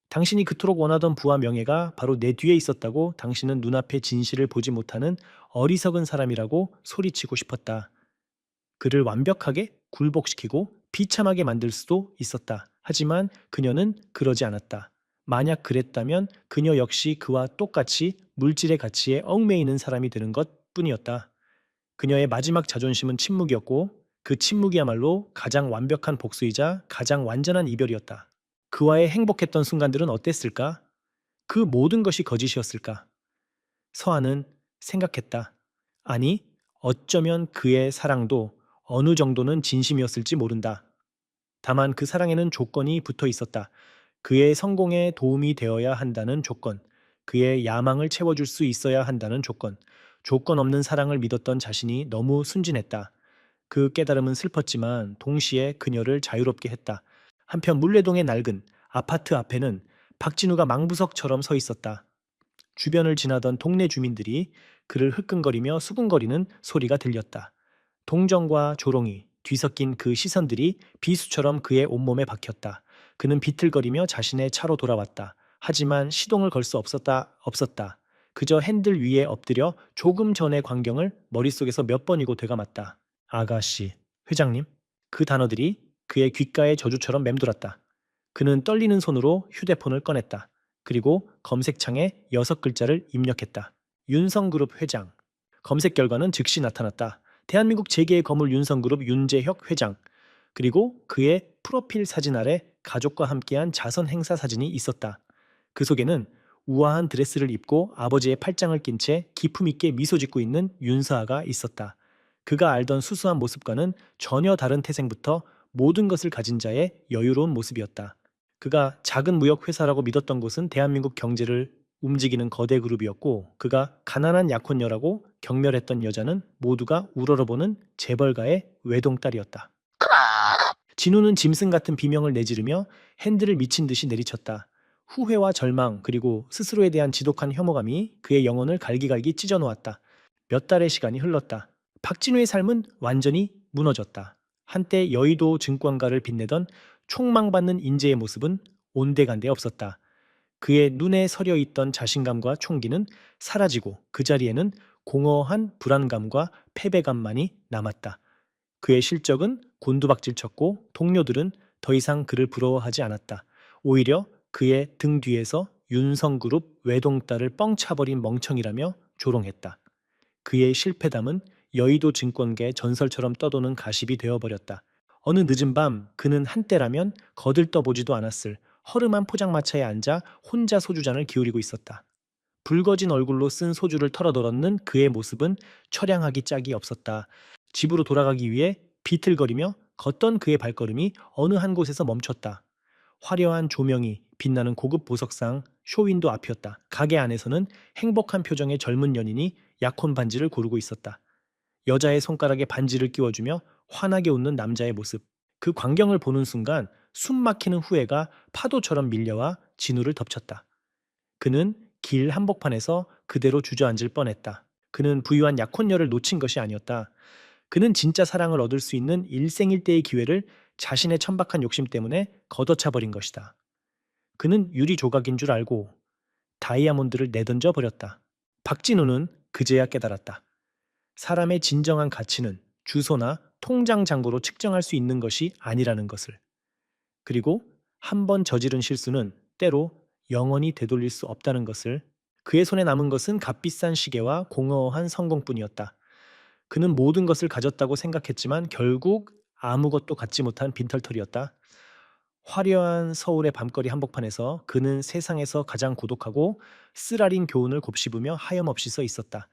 당신이 그토록 원하던 부와 명예가 바로 내 뒤에 있었다고 당신은 눈앞의 진실을 보지 못하는 어리석은 사람이라고 소리치고 싶었다. 그를 완벽하게 굴복시키고 비참하게 만들 수도 있었다. 하지만 그녀는 그러지 않았다. 만약 그랬다면 그녀 역시 그와 똑같이 물질의 가치에 얽매이는 사람이 되는 것 뿐이었다. 그녀의 마지막 자존심은 침묵이었고 그 침묵이야말로 가장 완벽한 복수이자 가장 완전한 이별이었다. 그와의 행복했던 순간들은 어땠을까? 그 모든 것이 거짓이었을까? 서한은 생각했다. 아니, 어쩌면 그의 사랑도 어느 정도는 진심이었을지 모른다. 다만 그 사랑에는 조건이 붙어 있었다. 그의 성공에 도움이 되어야 한다는 조건, 그의 야망을 채워줄 수 있어야 한다는 조건, 조건 없는 사랑을 믿었던 자신이 너무 순진했다. 그 깨달음은 슬펐지만 동시에 그녀를 자유롭게 했다. 한편 물레동의 낡은 아파트 앞에는 박진우가 망부석처럼 서 있었다. 주변을 지나던 동네 주민들이 그를 흐끈거리며 수군거리는 소리가 들렸다. 동정과 조롱이 뒤섞인 그 시선들이 비수처럼 그의 온몸에 박혔다. 그는 비틀거리며 자신의 차로 돌아왔다. 하지만 시동을 걸 수 없었다. 그저 핸들 위에 엎드려 조금 전의 광경을 머릿속에서 몇 번이고 되감았다. 아가씨, 회장님. 그 단어들이 그의 귓가에 저주처럼 맴돌았다. 그는 떨리는 손으로 휴대폰을 꺼냈다. 그리고 검색창에 6글자를 입력했다. 윤성그룹 회장. 검색 결과는 즉시 나타났다. 대한민국 재계의 거물 윤성그룹 윤재혁 회장. 그리고 그의 프로필 사진 아래 가족과 함께한 자선 행사 사진이 있었다. 그 속에는 우아한 드레스를 입고 아버지의 팔짱을 낀 채 기품 있게 미소 짓고 있는 윤서아가 있었다. 그가 알던 수수한 모습과는 전혀 다른 태생부터 모든 것을 가진 자의 여유로운 모습이었다. 그가 작은 무역 회사라고 믿었던 곳은 대한민국 경제를 움직이는 거대 그룹이었고, 그가 가난한 약혼녀라고 경멸했던 여자는 모두가 우러러보는 재벌가의 외동딸이었다. 진우는 짐승 같은 비명을 내지르며 핸들을 미친 듯이 내리쳤다. 후회와 절망, 그리고 스스로에 대한 지독한 혐오감이 그의 영혼을 갈기갈기 찢어 놓았다. 몇 달의 시간이 흘렀다. 박진우의 삶은 완전히 무너졌다. 한때 여의도 증권가를 빛내던 촉망받는 인재의 모습은 온데간데 없었다. 그의 눈에 서려 있던 자신감과 총기는 사라지고 그 자리에는 공허한 불안감과 패배감만이 남았다. 그의 실적은 곤두박질 쳤고 동료들은 더 이상 그를 부러워하지 않았다. 오히려 그의 등 뒤에서 윤성그룹 외동딸을 뻥 차버린 멍청이라며 조롱했다. 그의 실패담은 여의도 증권계의 전설처럼 떠도는 가십이 되어버렸다. 어느 늦은 밤 그는 한때라면 거들떠보지도 않았을 허름한 포장마차에 앉아 혼자 소주잔을 기울이고 있었다. 붉어진 얼굴로 쓴 소주를 털어넣는 그의 모습은 처량하기 짝이 없었다. 집으로 돌아가기 위해 비틀거리며 걷던 그의 발걸음이 어느 한 곳에서 멈췄다. 화려한 조명이 빛나는 고급 보석상 쇼윈도 앞이었다. 가게 안에서는 행복한 표정의 젊은 연인이 약혼 반지를 고르고 있었다. 여자의 손가락에 반지를 끼워주며 환하게 웃는 남자의 모습. 그 광경을 보는 순간 숨 막히는 후회가 파도처럼 밀려와 진우를 덮쳤다. 그는 길 한복판에서 그대로 주저앉을 뻔했다. 그는 부유한 약혼녀를 놓친 것이 아니었다. 그는 진짜 사랑을 얻을 수 있는 일생일대의 기회를 자신의 천박한 욕심 때문에 걷어차버린 것이다. 그는 유리 조각인 줄 알고 다이아몬드를 내던져 버렸다. 박진우는 그제야 깨달았다. 사람의 진정한 가치는 주소나 통장 잔고로 측정할 수 있는 것이 아니라는 것을. 그리고 한 번 저지른 실수는 때로 영원히 되돌릴 수 없다는 것을. 그의 손에 남은 것은 값비싼 시계와 공허한 성공뿐이었다. 그는 모든 것을 가졌다고 생각했지만 결국 아무것도 갖지 못한 빈털터리였다. 화려한 서울의 밤거리 한복판에서 그는 세상에서 가장 고독하고 쓰라린 교훈을 곱씹으며 하염없이 서 있었다.